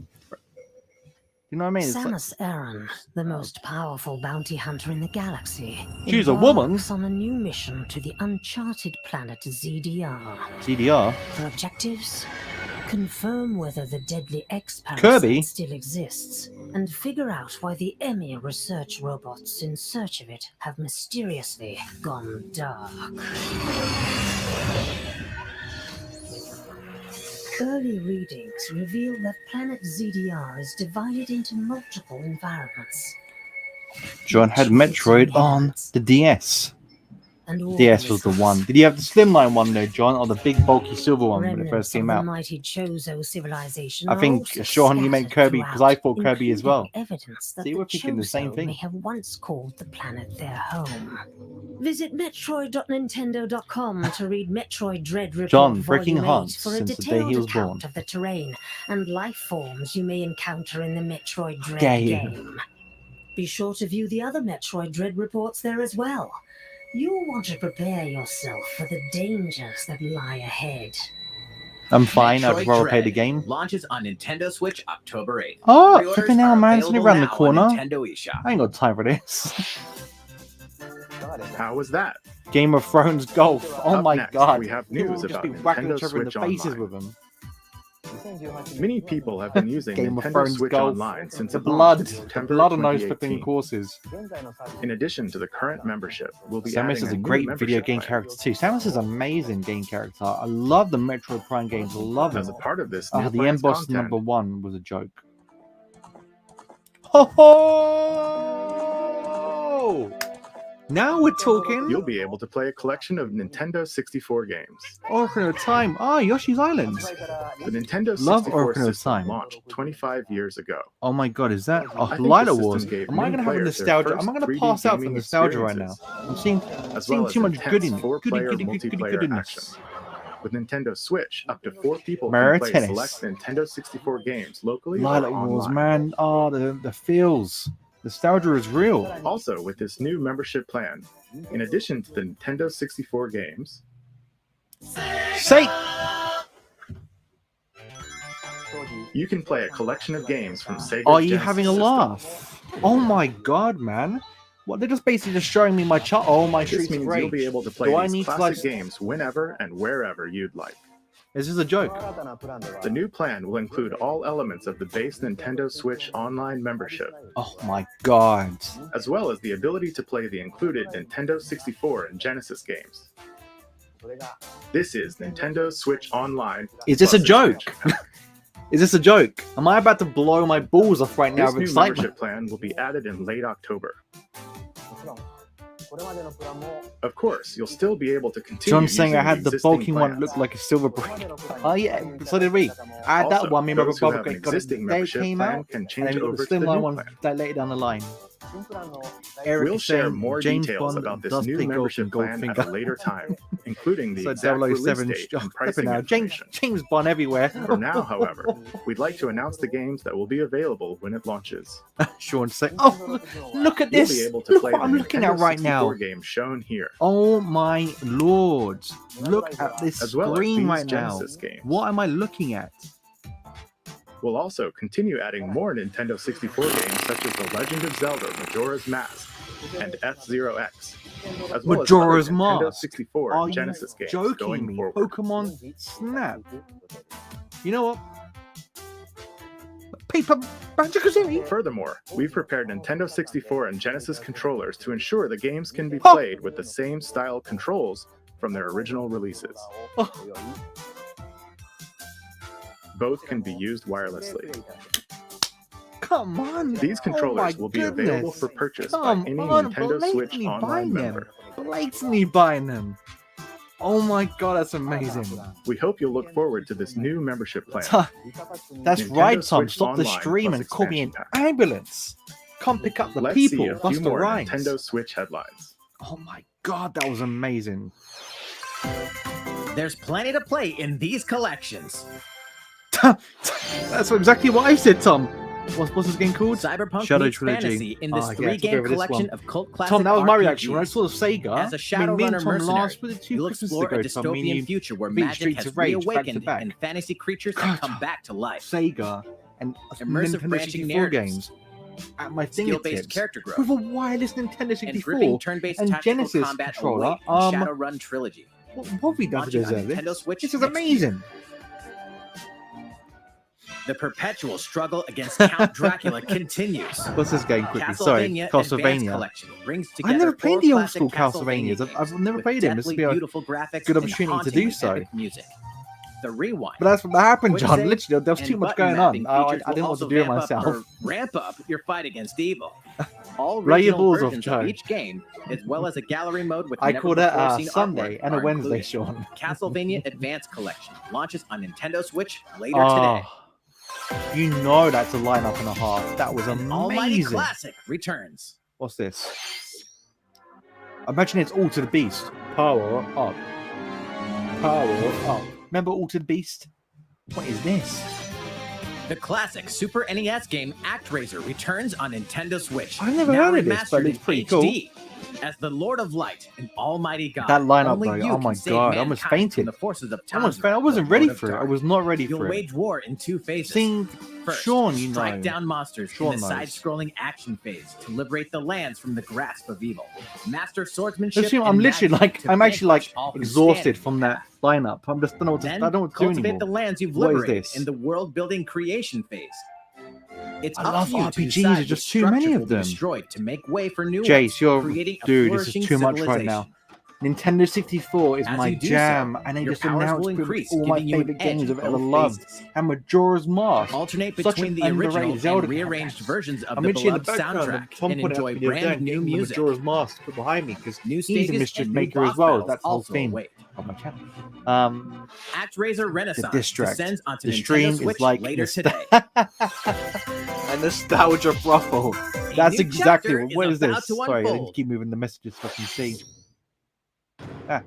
You know what I mean? It's Samus Aran, the most powerful bounty hunter in the galaxy, she's a woman. embarks on a new mission to the uncharted planet ZDR. ZDR. Her objectives? Confirm whether the deadly X-Parasite Kirby? still exists, and figure out why the EMI research robots in search of it have mysteriously gone dark. Early readings reveal that planet ZDR is divided into multiple environments. John had Metroid on the DS. And all DS was the one. Did you have the slimline one though, John, or the big bulky silver one when it remnants first came of the out? mighty Chozo civilization I are think also Sean, you meant scattered Kirby because throughout, I thought Kirby as well. including evidence that See, the we're thinking the same Chozo thing. may have once called the planet their home. Visit Metroid.Nintendo.com to read Metroid Dread Report John, breaking Volume 8 hearts for a since the day detailed he was account born. of the terrain and life forms you may encounter in the Metroid Dread Dare you. game. Be sure to view the other Metroid Dread reports there as well. You'll want to prepare yourself for the dangers that lie ahead. I'm fine. I'd Metroid rather play Dread the game. launches on Nintendo Switch October 8th. Oh, Pre-orders flipping hell, are man! It's only available around the now on corner. Nintendo eShop. I ain't got time for this. How was that? Game of Thrones golf. Oh Up my next, god! we have People news will just about be whacking Nintendo each other in the Switch faces Online. with them. Many people have been using Game of Nintendo Thrones Switch golf. Online since The it blood, launched in the September blood on those flipping 2018. courses. In addition to the current membership, we'll be Samus adding is a new great video membership game plan. character too. Samus is an amazing game character. I love the Metroid Prime games. I love As them. a part of this new Oh, the plan's end boss content, number 1 was a joke. Ho ho! Now we're talking. you'll be able to play a collection of Nintendo 64 games. Ocarina of Time. Oh, Yoshi's Island. The Nintendo Love 64 Ocarina of system Time. launched 25 years ago. Oh my god, is that I think Light the Wars? system gave Am I many gonna have a players their nostalgia? first Am I gonna 3D pass out from gaming nostalgia right now? experiences, I'm seeing as well as too much good in intense it. four-player Goody multiplayer goodness. action. With Nintendo Switch, up to 4 people Mario can play Tennis. select Nintendo 64 games locally or Lilac Wars, online. man. Oh, the feels. Nostalgia is real. Also, with this new membership plan, in addition to the Nintendo 64 games, Say. you can play a collection of games from Sega's Are you Genesis having a system. laugh? Oh my god, man. What, they're just basically just showing me my chart. Oh, my This streets means of you'll rage. be able to play Do I these need to, classic like- games whenever and wherever you'd like. Is this a joke? The new plan will include all elements of the base Nintendo Switch Online membership, Oh my god. as well as the ability to play the included Nintendo 64 and Genesis games. This is Nintendo Switch Online. Is this a plus joke? expansion. Is this a joke? Am I about to blow my balls off right now This of new excitement? membership plan will be added in late October. Of course, you'll still be able to continue John's saying I using had the existing bulking one plans. look like a silver brick. Oh yeah, so did we. I had that Also, one. Me and my those who brother have an got it. existing They membership came plan out, can and change then we got over the to the slimline new one plan. that later down the line. Eric We'll is share saying more James details Bond about this does new play golf membership in plan at Goldfinger. a later time, including the So exact release 007 date and pricing now. James information. Bond everywhere. For now, however, we'd like to announce the games that will be available when it launches. Sean say, "Oh, look at You'll this! be able to Look play what the I'm looking Nintendo at right 64 now! game shown here, Oh my lord! Look at this as well as screen these right now. Genesis games. What am I looking at? We'll also continue adding more Nintendo 64 games such as The Legend of Zelda Majora's Mask and F-Zero X, as well Majora's as other Nintendo Mask. 64 Are and Genesis you games joking going me? forward. Pokemon Snap. You know what? Paper Banjo-Kazooie. Furthermore, we've prepared Nintendo 64 and Genesis controllers to ensure the games can be Oh. played with the same style controls from their original releases. Both can be used wirelessly. Come on! These Oh my controllers will be available goodness. for purchase Come by any on, Nintendo Switch blatantly Online buying them. member. Blatantly buying them. Oh my god, that's amazing. We hope you'll look forward to this new membership plan. That's Nintendo right, Tom. Switch Stop the Online stream plus and call me an expansion pack. ambulance. Come pick up the Let's see people. a few Busta more Rhymes. Nintendo Switch headlines. Oh my god, that was amazing. There's plenty to play in these collections. That's exactly what I said, Tom. What's this game called? Cyberpunk Shadow meets Trilogy. fantasy in this Oh, yeah, three-game took over this collection one. of cult classic Tom, that was my RPGs. reaction when I saw the Sega. As a me and Shadowrunner Tom mercenary, last was it 2 you'll Christmases explore ago, a Tom, me and dystopian you future where beat magic Streets has of Rage back to reawakened back. and fantasy creatures God. have come back to life. Sega and Immersive Nintendo branching 64 narratives, games at my skill-based fingertips character growth, with a wireless Nintendo and 64 gripping turn-based and tactical Genesis combat controller. await in Shadowrun Trilogy. What have we done to Launching on deserve Nintendo this? Switch This is next year. amazing. The perpetual struggle against Count Dracula continues. What's this game quickly? Sorry, Castlevania Advanced Castlevania. Collection brings together I've never played four the old classic school Castlevanias. Castlevania I've never with played them. This deathly would be a beautiful graphics good and opportunity to do hauntingly so. epic music. The Rewind. But that's what happened, Quick John. save Literally, there was too and much button going on. mapping I features didn't know will what to also do with vamp up myself. or ramp up your fight against evil. All Lay your original balls off, versions Joe. of each game, as well as a gallery mode with I never call that before a seen Sunday artwork and a are Wednesday, included. Sean. Castlevania Advanced Collection launches on Nintendo Switch later today. Oh, you know that's a lineup and a half. That was An almighty amazing. classic returns. What's this? Imagine it's Altered Beast. Power up. Power up. Remember Altered Beast? What is this? The classic Super NES game ActRaiser returns on Nintendo Switch. I've never now heard of this, but remastered it's pretty in cool. HD. As the Lord of Light and Almighty God, That lineup, only though. you Oh can my save God, I almost mankind fainted. from the forces of time. I wasn't ready for it. I was not ready You'll for it. wage war in two phases. Seeing First, Sean, you strike know. down monsters Sean in the knows. side-scrolling action phase to liberate the lands from the grasp of evil. Master swordsmanship. Assume and I'm literally magic like to I'm actually like vanquish all who exhausted stand from in that lineup. I'm just don't know what to, Then I don't know what to do cultivate anymore. the lands you've What is liberated this? in the world-building creation phase. It's I up love to you to RPGs, decide there's which just too many structures of will be them. destroyed to make way for new Jace, ones, you're creating a dude. This flourishing is too much right now. civilization. Nintendo 64 is As my you do jam, so, and they your just powers announced will pretty much increase, all my giving you an favorite edge games in I've ever both loved. phases. And Majora's Mask. Alternate Such between an the original underrated Zelda and rearranged podcast. versions of I'm the literally in the beloved background, and soundtrack Tom and put it up enjoy the other day, brand new getting the music. Majora's Mask put behind me because New he's a stages mischief and new maker as boss well. battles That's the whole also theme await. of my channel. ActRaiser Renaissance distract. descends onto The Nintendo stream Switch is like later today. a nostalgia brothel. That's new exactly chapter what is is this? about to Sorry, I didn't unfold. keep moving the messages fucking stage. Ah.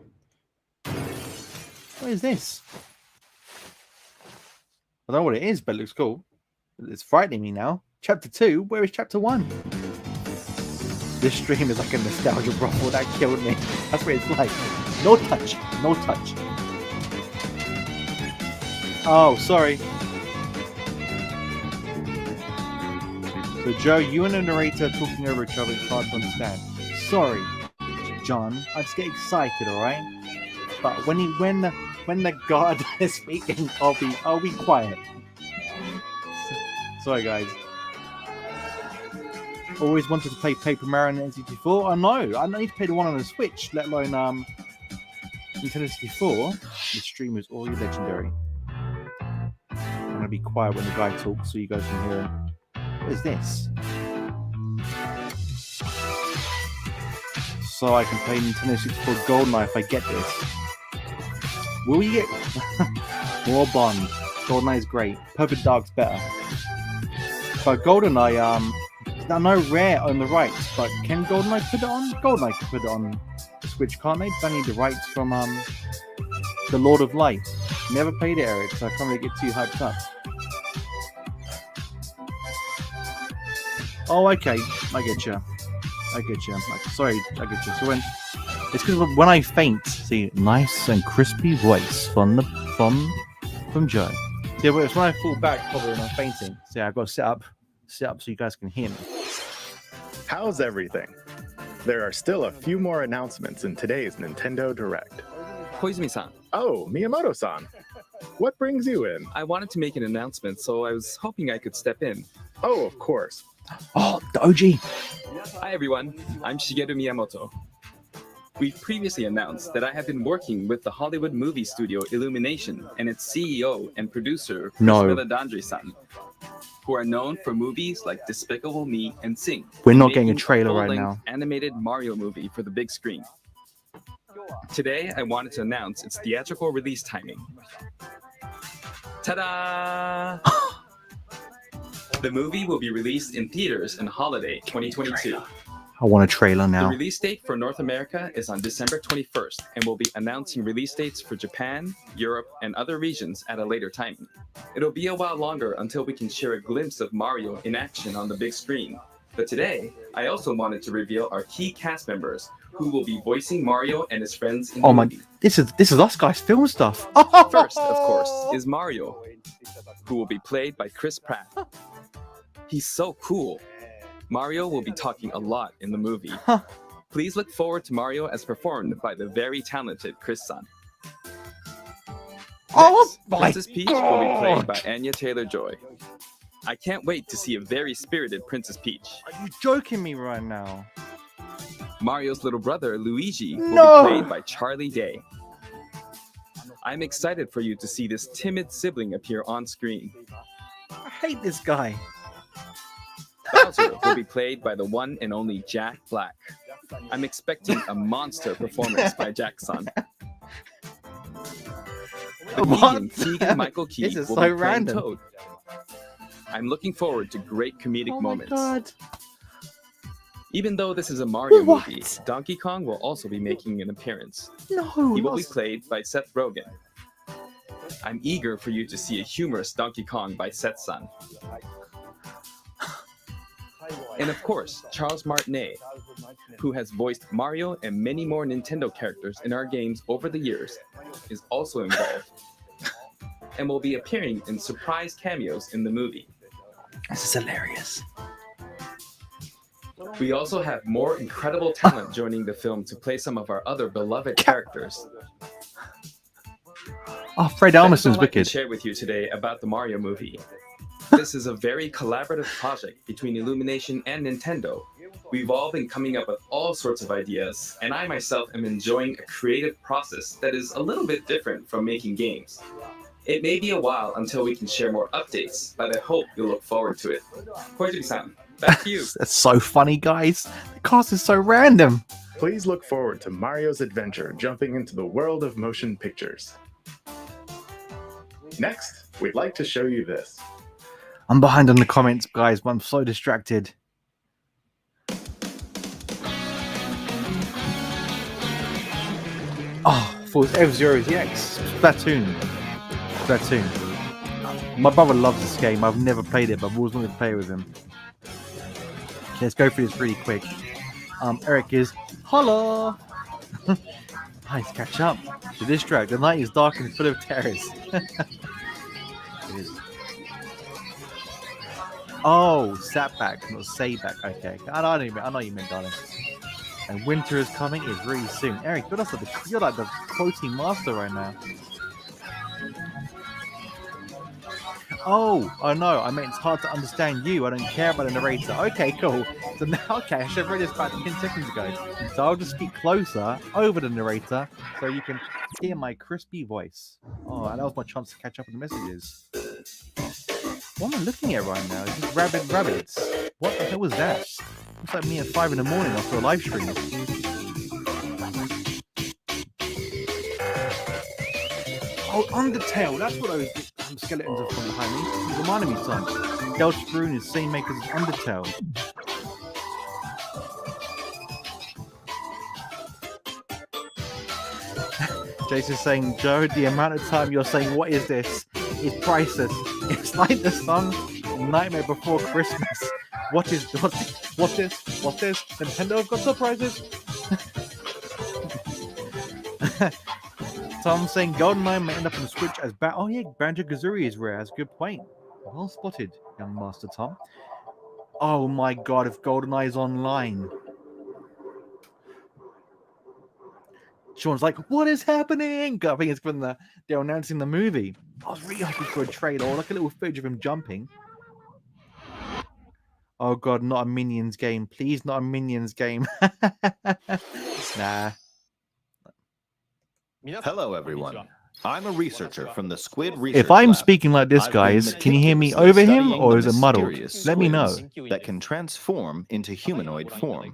What is this? I don't know what it is, but it looks cool. It's frightening me now. Chapter 2? Where is chapter 1? This stream is like a nostalgia brothel. That killed me. That's what it's like. No touch. No touch. Oh, sorry. So, Joe, you and the narrator talking over each other. It's hard to understand. Sorry, John. I just get excited, alright? But when the god is speaking, I'll be quiet. Sorry, guys. Always wanted to play Paper Mario on N64. I know. I need to play the one on the Switch, let alone Nintendo 64. The stream is all legendary. I'm gonna be quiet when the guy talks, so you guys can hear him. What is this? So I can play Nintendo 64 GoldenEye if I get this. Will we get more Bond? GoldenEye is great. Perfect Dark's better. But GoldenEye, I know Rare own the rights, but can GoldenEye put it on? GoldenEye can put it on the Switch, can't they? Don't need the rights from the Lord of Light. Never played it, Eric, so I can't really get too hyped up. Oh, okay. I get you. Sorry, I get you. So it's because when I faint, see, nice and crispy voice from Joe. Yeah, but it's when I fall back probably when I'm fainting. So yeah, I've got to sit up so you guys can hear me. How's everything? There are still a few more announcements in today's Nintendo Direct. Koizumi-san, Oh, Miyamoto-san. What brings you in? I wanted to make an announcement, so I was hoping I could step in. Oh, of course. Oh, the OG. Hi everyone, I'm Shigeru Miyamoto. We previously announced that I have been working with the Hollywood movie studio Illumination and its CEO and producer, Chris Meledandri-san, who are known for movies like Despicable Me and Sing. We're not getting a trailer right now. Animated Mario movie for the big screen. Today, I wanted to announce its theatrical release timing. Ta-da! The movie will be released in theaters in holiday 2022. I want a trailer now. The release date for North America is on December 21st, and we'll be announcing release dates for Japan, Europe, and other regions at a later time. It'll be a while longer until we can share a glimpse of Mario in action on the big screen. But today, I also wanted to reveal our key cast members who will be voicing Mario and his friends in the movie. This is us guys film stuff. First, of course, is Mario, who will be played by Chris Pratt. He's so cool. Mario will be talking a lot in the movie. Please look forward to Mario as performed by the very talented Chris-san. Next, Princess Peach will be played by Anya Taylor-Joy. I can't wait to see a very spirited Princess Peach. Are you joking me right now? Mario's little brother, Luigi, will be played by Charlie Day. I'm excited for you to see this timid sibling appear on screen. I hate this guy. Bowser will be played by the one and only Jack Black. I'm expecting a monster performance by Jack-san. The comedian Keegan-Michael Key will be playing Toad. I'm looking forward to great comedic moments. God. Even though this is a Mario movie, Donkey Kong will also be making an appearance. No, he will be played by Seth Rogen. I'm eager for you to see a humorous Donkey Kong by Seth-san. And of course, Charles Martinet, who has voiced Mario and many more Nintendo characters in our games over the years, is also involved and will be appearing in surprise cameos in the movie. This is hilarious. We also have more incredible talent joining the film to play some of our other beloved characters. Oh, Fred Armisen's wicked. To share with you today about the Mario movie. This is a very collaborative project between Illumination and Nintendo. We've all been coming up with all sorts of ideas, and I myself am enjoying a creative process that is a little bit different from making games. It may be a while until we can share more updates, but I hope you'll look forward to it. Koizumi-san, back to you. That's so funny, guys. The cast is so random. Please look forward to Mario's adventure jumping into the world of motion pictures. Next, we'd like to show you this. I'm behind on the comments, guys, but I'm so distracted. Oh, for F-Zero's EX. Splatoon. My brother loves this game. I've never played it, but I've always wanted to play with him. Okay, let's go through this really quick. Eric is holla. Nice, catch up. To distract. The night is dark and full of terrors. It is. Oh, sat back, not say back. Okay, I know what you meant, darling. And winter is coming. It's really soon. Eric, you're like the quoting master right now. Oh no, I meant it's hard to understand you. I don't care about the narrator. Okay, cool. So now, okay, I should have read this about 10 seconds ago. So I'll just speak closer over the narrator so you can hear my crispy voice. Oh, and that was my chance to catch up with the messages. What am I looking at right now? Is this rabbits? What the hell was that? Looks like me at 5 in the morning after a live stream. Oh, Undertale. That's what I was. Some skeletons are from behind me. He's reminding me, Tom. Del Sproon is same makers as Undertale. Jason's saying, Joe, the amount of time you're saying, what is this? Is priceless. It's like the song Nightmare Before Christmas. What's this? Nintendo have got surprises. Tom's saying GoldenEye may end up on the Switch as oh yeah, Banjo-Kazooie is rare. That's a good point. Well spotted, young Master Tom. Oh my god, if GoldenEye is online. Sean's like, what is happening? I think it's when they're announcing the movie. I was really hoping for a trailer or like a little footage of him jumping. Oh god, not a Minions game. Please, not a Minions game. Nah. Hello, everyone. I'm a researcher from the Squid Research If I'm Lab. speaking like this, I've guys, been can you hear me meticulously over him studying or the is it muddled? mysterious Let me know. squids that can transform into humanoid form.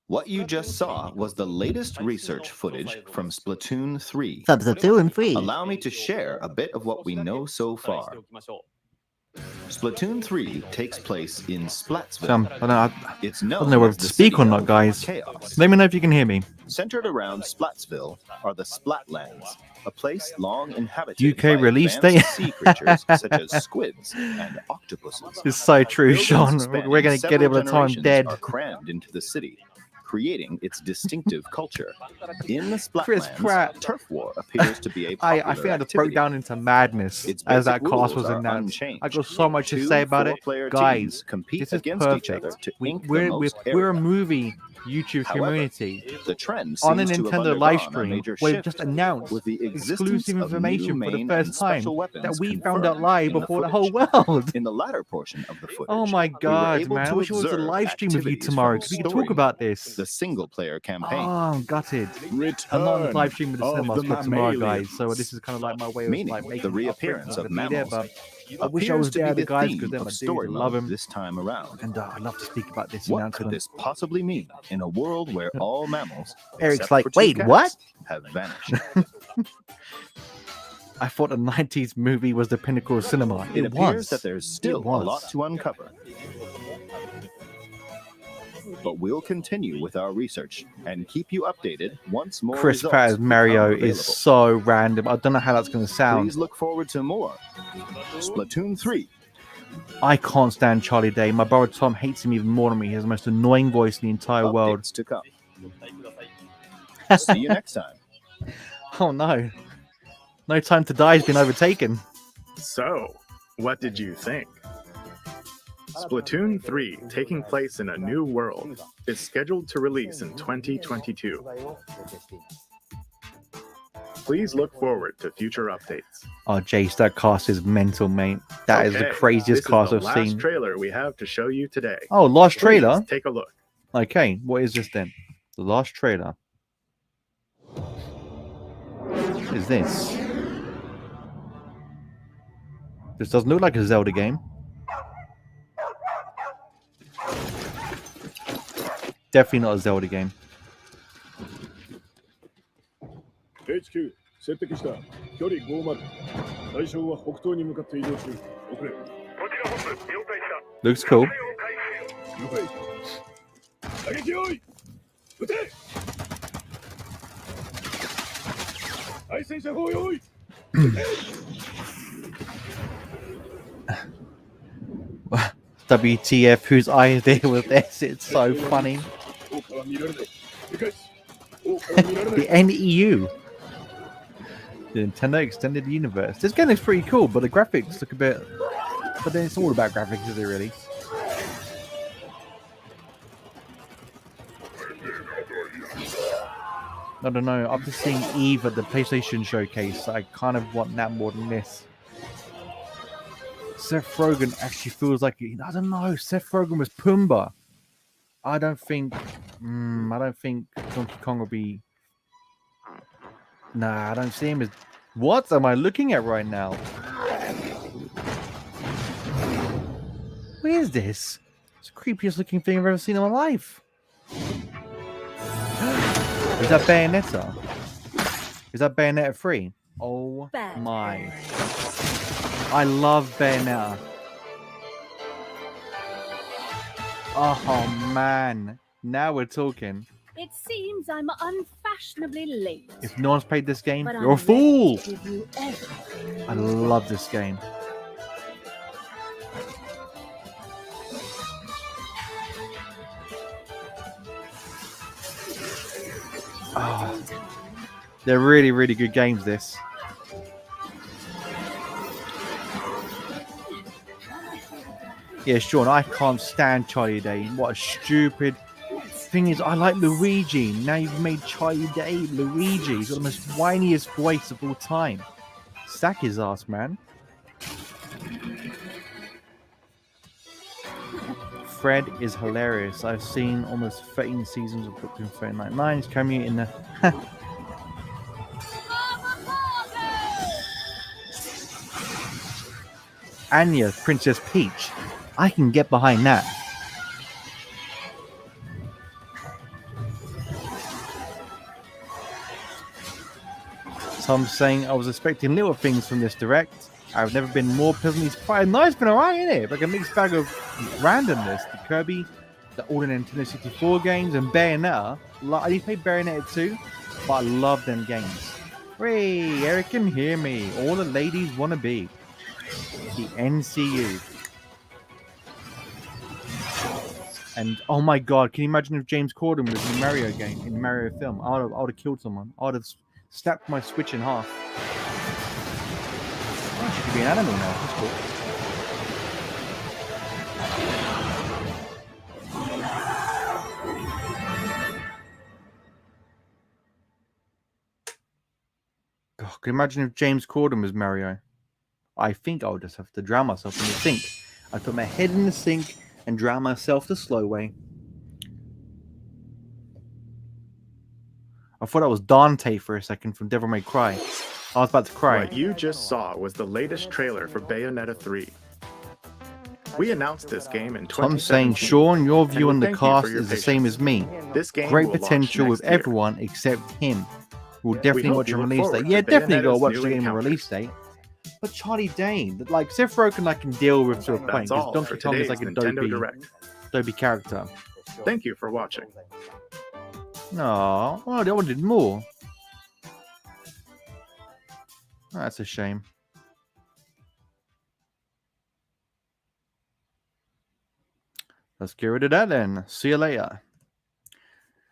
What you just saw was the latest research footage from Splatoon 3. Splatoon 3. Allow me to share a bit of what we know so far. Splatoon 3 takes place in Splatsville. It's known I don't know whether as to the speak or city not, of guys. Chaos. Let me know if you can hear me. Centered around Splatsville are the Splatlands, a place long inhabited UK by release advanced date. sea creatures such as squids and octopuses. It's so true, Buildings Sean. spanning We're going to get it by the time I'm several dead. generations are crammed into the city, creating its distinctive culture. In the Chris Pratt. Splatlands, turf war appears to be a I popular think I just activity. broke down into madness Its as basic that cast was rules are announced. unchanged. I got so much to Two say about it. four-player Guys, teams compete this is against perfect. each other to ink the We're most a area. movie YouTube However, community. the trend On a seems to have Nintendo live undergone a stream, major we've shift just announced with the existence exclusive of information new for the main first and time special that weapons we found out confirmed live in before the footage. whole world. In the latter portion of the footage, Oh my we were god, able man. I to wish it was a observe live stream with you activities tomorrow from because we could story talk about mode, this. the single-player campaign. Oh, I'm gutted. I'm not on the live stream with the cinemas for tomorrow, guys. So this is kind of like my way of Meaning like making the up for it. reappearance I'm of gonna be there, mammals but I wish I was appears to there, be the guys, because theme they're of my dudes. story I love mode him. this time around. And I'd love to speak about this What announcement. could this possibly mean in a world where all mammals, Eric's except like, for two wait, cats, what? have vanished? I thought a 90s movie was the pinnacle of cinema. It It appears was. that there's still a was. lot to uncover. But we'll continue with our research and keep you updated once more Chris results Pratt's Mario become is available. so random. I don't know how that's going to sound. Please look forward to more. Splatoon 3. I can't stand Charlie Day. My brother Tom hates him even more than me. He has the most annoying voice in the entire world. Updates to come. See you next time. Oh no. No Time to Die has been overtaken. So, what did you think? Splatoon 3, taking place in a new world, is scheduled to release in 2022. Please look forward to future updates. Oh, Jace, that cast is mental, mate. That is the Okay, craziest cast this is I've the last seen. trailer we have to show you today. Oh, last Please trailer? take a look. Okay, what is this then? The last trailer. What is this? This doesn't look like a Zelda game. Definitely not a Zelda game. HQ 接敵した距離50対象は北東に向かって移動中遅れ Looks cool. 了解打撃用意撃て対戦車砲用意 WTF, whose idea was this? It's so funny. 王から見られない理解し王から見られない The NEU. The Nintendo Extended Universe. This game looks pretty cool, but the graphics look a bit... But then it's all about graphics, is it really? I don't know. After seeing Eve at the PlayStation Showcase, I kind of want that more than this. Seth Rogen actually feels like... I don't know. Seth Rogen was Pumbaa. I don't think Donkey Kong will be... Nah, I don't see him as... What am I looking at right now? What is this? It's the creepiest looking thing I've ever seen in my life. Is that Bayonetta? Is that Bayonetta 3? Oh Bad. my. I love Bayonetta. Oh man. Now we're talking. It seems I'm unfashionably late. If no one's played this game, But you're a I'm ready fool. to give you everything I you love this game. Oh, they're really, really good games, this. Yeah, Sean, I can't stand Charlie Day. What a stupid thing is. I like Luigi. Now you've made Charlie Day Luigi. He's got the most whiniest voice of all time. Sack his ass, man. Fred is hilarious. I've seen almost 13 seasons of Brooklyn 39. He's coming in the... Anya, Princess Peach. I can get behind that. So I'm saying I was expecting little things from this direct. I've never been more pleasantly surprised. Nice, been alright, isn't it? Like a mixed bag of randomness. The Kirby, the all Nintendo 64 games, and Bayonetta. I didn't play Bayonetta 2, but I love them games. Hey, Eric can hear me. All the ladies want to be. The NCU. And oh my god, can you imagine if James Corden was in the Mario game, in the Mario film? I would have killed someone. I would have snapped my Switch in half. Oh, she could be an animal now. That's cool. Oh, can you imagine if James Corden was Mario? I think I would just have to drown myself in the sink. I'd put my head in the sink and drown myself the slow way. I thought I was Dante for a second from Devil May Cry. I was about to cry. What you just saw was the latest trailer for Bayonetta 3. We announced this game in 2017. I'm saying, Sean, your view on the thank you cast for your is the same patience. as me. This game Great will launch potential with next year. everyone except him. We'll definitely hope watch a you look release forward date. to Yeah, definitely go Bayonetta's watch new the game encounters. release date. But Charlie Dane, like Seth Rogen, I can deal with to a point That's all because for Donkey Kong is today's like a Nintendo Direct. dopey character. Thank you for watching. No, well, they wanted more. That's a shame. Let's get rid of that then. See you later.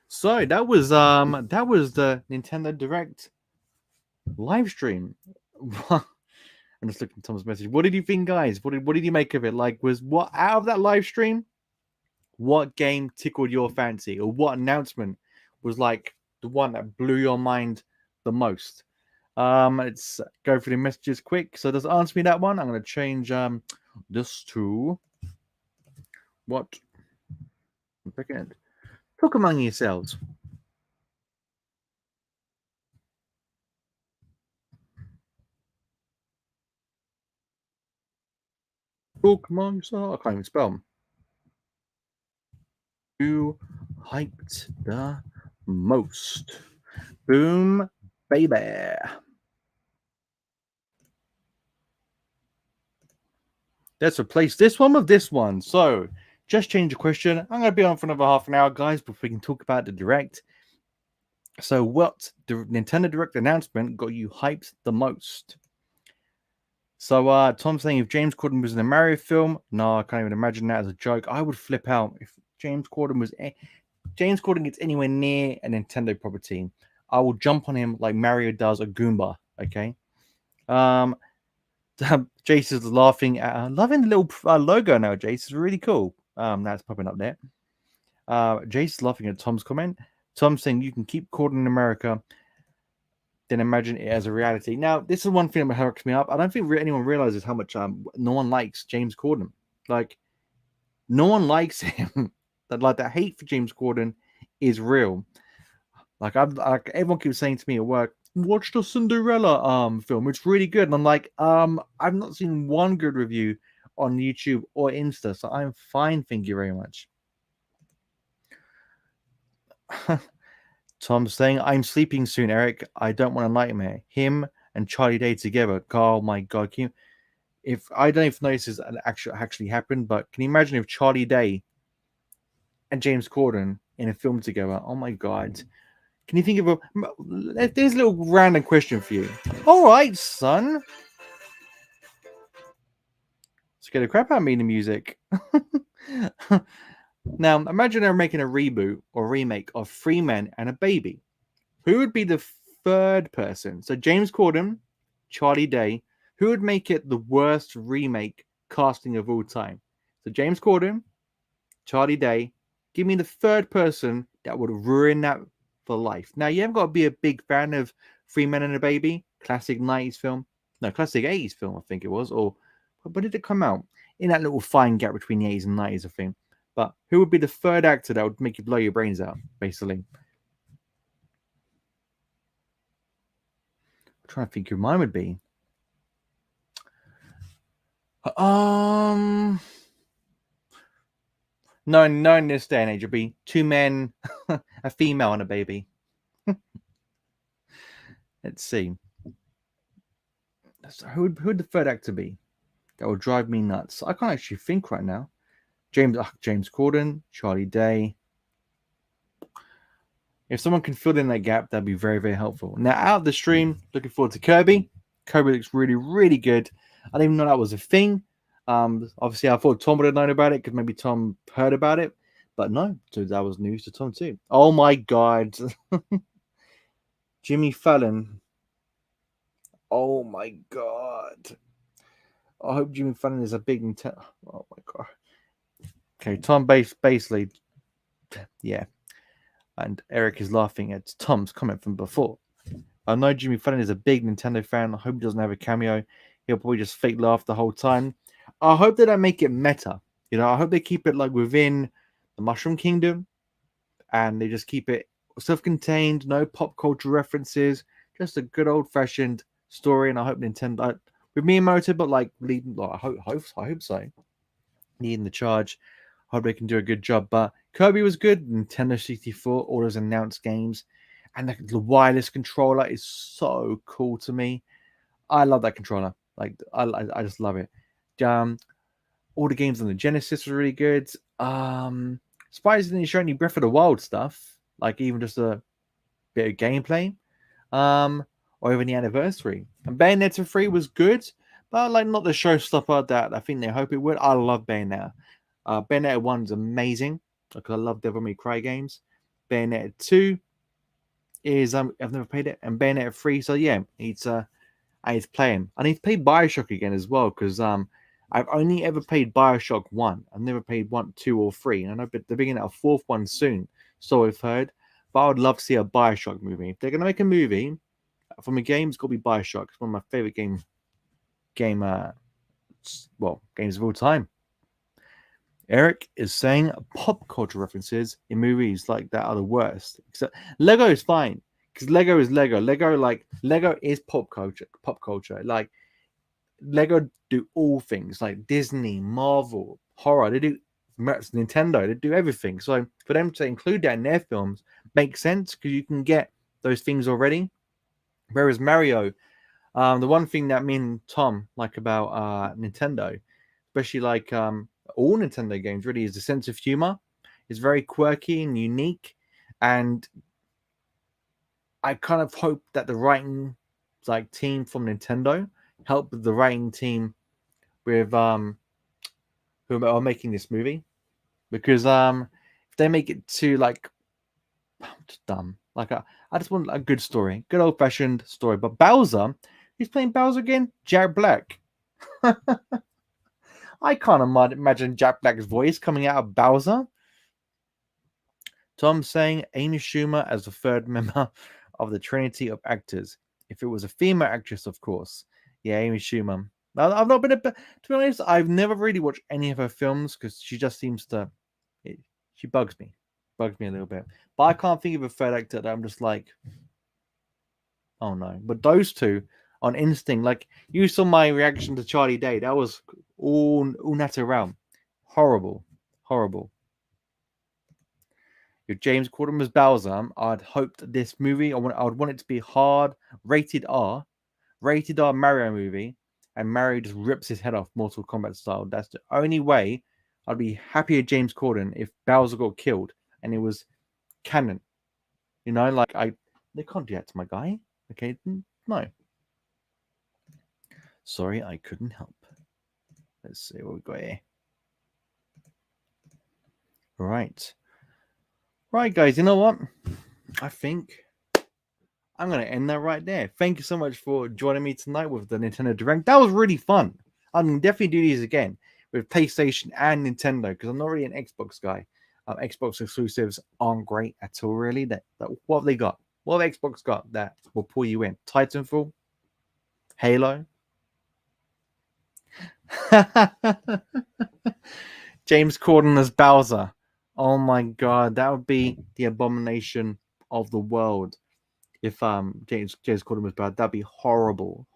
So that was the Nintendo Direct live stream. I'm just looking at Tom's message. What did you think, guys? What did you make of it? Like, was what out of that live stream? What game tickled your fancy, or what announcement was like the one that blew your mind the most? Let's go through the messages quick. So does it answer me that one? I'm going to change this to what? One second. Talk among yourselves. Talk among yourselves. I can't even spell them. You hyped the most. Boom, baby. Let's replace this one with this one. So, just change the question. I'm going to be on for another half an hour, guys, before we can talk about the Direct. So, what the Nintendo Direct announcement got you hyped the most? So, Tom's saying if James Corden was in a Mario film, no, I can't even imagine that as a joke. I would flip out if James Corden gets anywhere near a Nintendo property. I will jump on him like Mario does a Goomba. Okay. Jace is laughing at loving the little logo now. Jace is really cool. That's popping up there. Jace is laughing at Tom's comment. Tom's saying you can keep Corden in America, then imagine it as a reality. Now, this is one thing that hooks me up. I don't think anyone realizes how much no one likes James Corden. Like, no one likes him. That hate for James Corden is real. Like everyone keeps saying to me at work, watch the Cinderella film. It's really good. And I'm like, I've not seen one good review on YouTube or Insta, so I'm fine. Thank you very much. Tom's saying, I'm sleeping soon, Eric. I don't want a nightmare. Him and Charlie Day together. Oh my god! If I don't even know if this actually happened, but can you imagine if Charlie Day and James Corden in a film together? Oh my god! Can you think of a? There's a little random question for you. All right, son. Scare the crap out of me in the music. Now, imagine they're making a reboot or remake of Three Men and a Baby. Who would be the third person? So James Corden, Charlie Day. Who would make it the worst remake casting of all time? So James Corden, Charlie Day. Give me the third person that would ruin that for life. Now, you haven't got to be a big fan of Three Men and a Baby, classic 90s film. No, classic 80s film, I think it was. Or when did it come out? In that little fine gap between the 80s and 90s, I think. But who would be the third actor that would make you blow your brains out, basically? I'm trying to think who mine would be. No, in this day and age, it'd be two men, a female, and a baby. Let's see. So who would the third actor be? That would drive me nuts. I can't actually think right now. James Corden, Charlie Day. If someone can fill in that gap, that'd be very, very helpful. Now, out of the stream, looking forward to Kirby. Kirby looks really, really good. I didn't even know that was a thing. Obviously, I thought Tom would have known about it because maybe Tom heard about it. But no, so that was news to Tom too. Oh my God. Jimmy Fallon. Oh my God. I hope Jimmy Fallon is a big Nintendo. Oh my God. Okay, Tom basically, yeah. And Eric is laughing at Tom's comment from before. I know Jimmy Fallon is a big Nintendo fan. I hope he doesn't have a cameo. He'll probably just fake laugh the whole time. I hope they don't make it meta. You know, I hope they keep it like within the Mushroom Kingdom. And they just keep it self-contained, no pop culture references. Just a good old-fashioned story. And I hope Nintendo, with Miyamoto, but like leading, I hope so. Leading the charge. I hope they can do a good job. But Kirby was good. Nintendo 64, all those announced games. And the wireless controller is so cool to me. I love that controller. Like, I just love it. All the games on the Genesis were really good. Surprised they didn't show any Breath of the Wild stuff. Like, even just a bit of gameplay. Or even the anniversary. And Bayonetta 3 was good. But, like, not the showstopper that I think they hope it would. I love Bayonetta. Bayonetta 1's amazing. Like, I love Devil May Cry games. Bayonetta 2 is I've never played it, and Bayonetta 3. So yeah, I need to play him. I need to play Bioshock again as well because I've only ever played Bioshock 1. I've never played 1, 2, or 3. And I know they're bringing out a fourth one soon, so I've heard. But I would love to see a Bioshock movie. If they're gonna make a movie from a game, it's got to be Bioshock. It's one of my favorite games of all time. Eric is saying pop culture references in movies like that are the worst. Except Lego is fine because Lego is Lego. Lego is pop culture. Like Lego do all things like Disney, Marvel, horror. They do Nintendo. They do everything. So for them to include that in their films makes sense because you can get those things already. Whereas Mario, the one thing that me and Tom like about Nintendo, especially like all Nintendo games really, is the sense of humor. It's very quirky and unique, and I kind of hope that the writing team from Nintendo help the writing team with who are making this movie, because if they make it too just dumb, I just want a good story, good old fashioned story. But Bowser, who's playing Bowser again? Jack Black. I can't imagine Jack Black's voice coming out of Bowser. Tom saying Amy Schumer as the third member of the trinity of actors. If it was a female actress, of course. Yeah, Amy Schumer. I've not been to be honest, I've never really watched any of her films because she just seems to, she bugs me a little bit. But I can't think of a third actor that I'm just like, oh no. But those two on instinct, like you saw my reaction to Charlie Day, that was all natural. Horrible. If James Corden was Bowser, I'd hope that this movie, I would want it to be hard, rated R, rated R Mario movie, and Mario just rips his head off Mortal Kombat style. That's the only way I'd be happy at James Corden if Bowser got killed and it was canon. You know, like they can't do that to my guy. Okay, no. Sorry, I couldn't help. Let's see what we got here. Right, guys. You know what? I think I'm going to end that right there. Thank you so much for joining me tonight with the Nintendo Direct. That was really fun. I can definitely do these again with PlayStation and Nintendo because I'm not really an Xbox guy. Xbox exclusives aren't great at all, really. What have they got? What have Xbox got that will pull you in? Titanfall? Halo? James Corden as Bowser. Oh my god, that would be the abomination of the world. If James Corden was bad, that'd be horrible.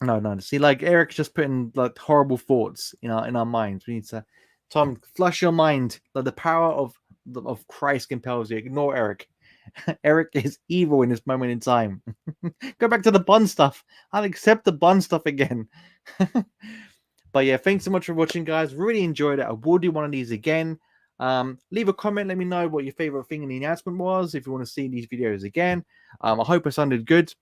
No. See, like Eric's just putting like horrible thoughts in our minds. We need to, Tom, flush your mind. Like the power of Christ compels you. Ignore Eric. Eric is evil in this moment in time. Go back to the Bond stuff. I'll accept the Bond stuff again. But yeah, thanks so much for watching, guys. Really enjoyed it. I will do one of these again. Leave a comment. Let me know what your favorite thing in the announcement was. If you want to see these videos again, I hope it sounded good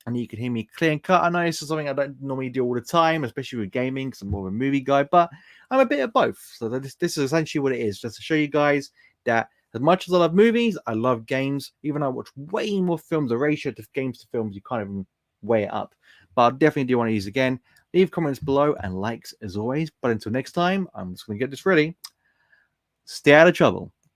and you can hear me clear and cut. I know this is something I don't normally do all the time, especially with gaming, because I'm more of a movie guy, but I'm a bit of both. So this is essentially what it is, just to show you guys that as much as I love movies, I love games. Even though I watch way more films, the ratio to games to films, you can't even weigh it up. But I'll definitely do one of these again. Leave comments below and likes as always. But until next time, I'm just going to get this ready. Stay out of trouble.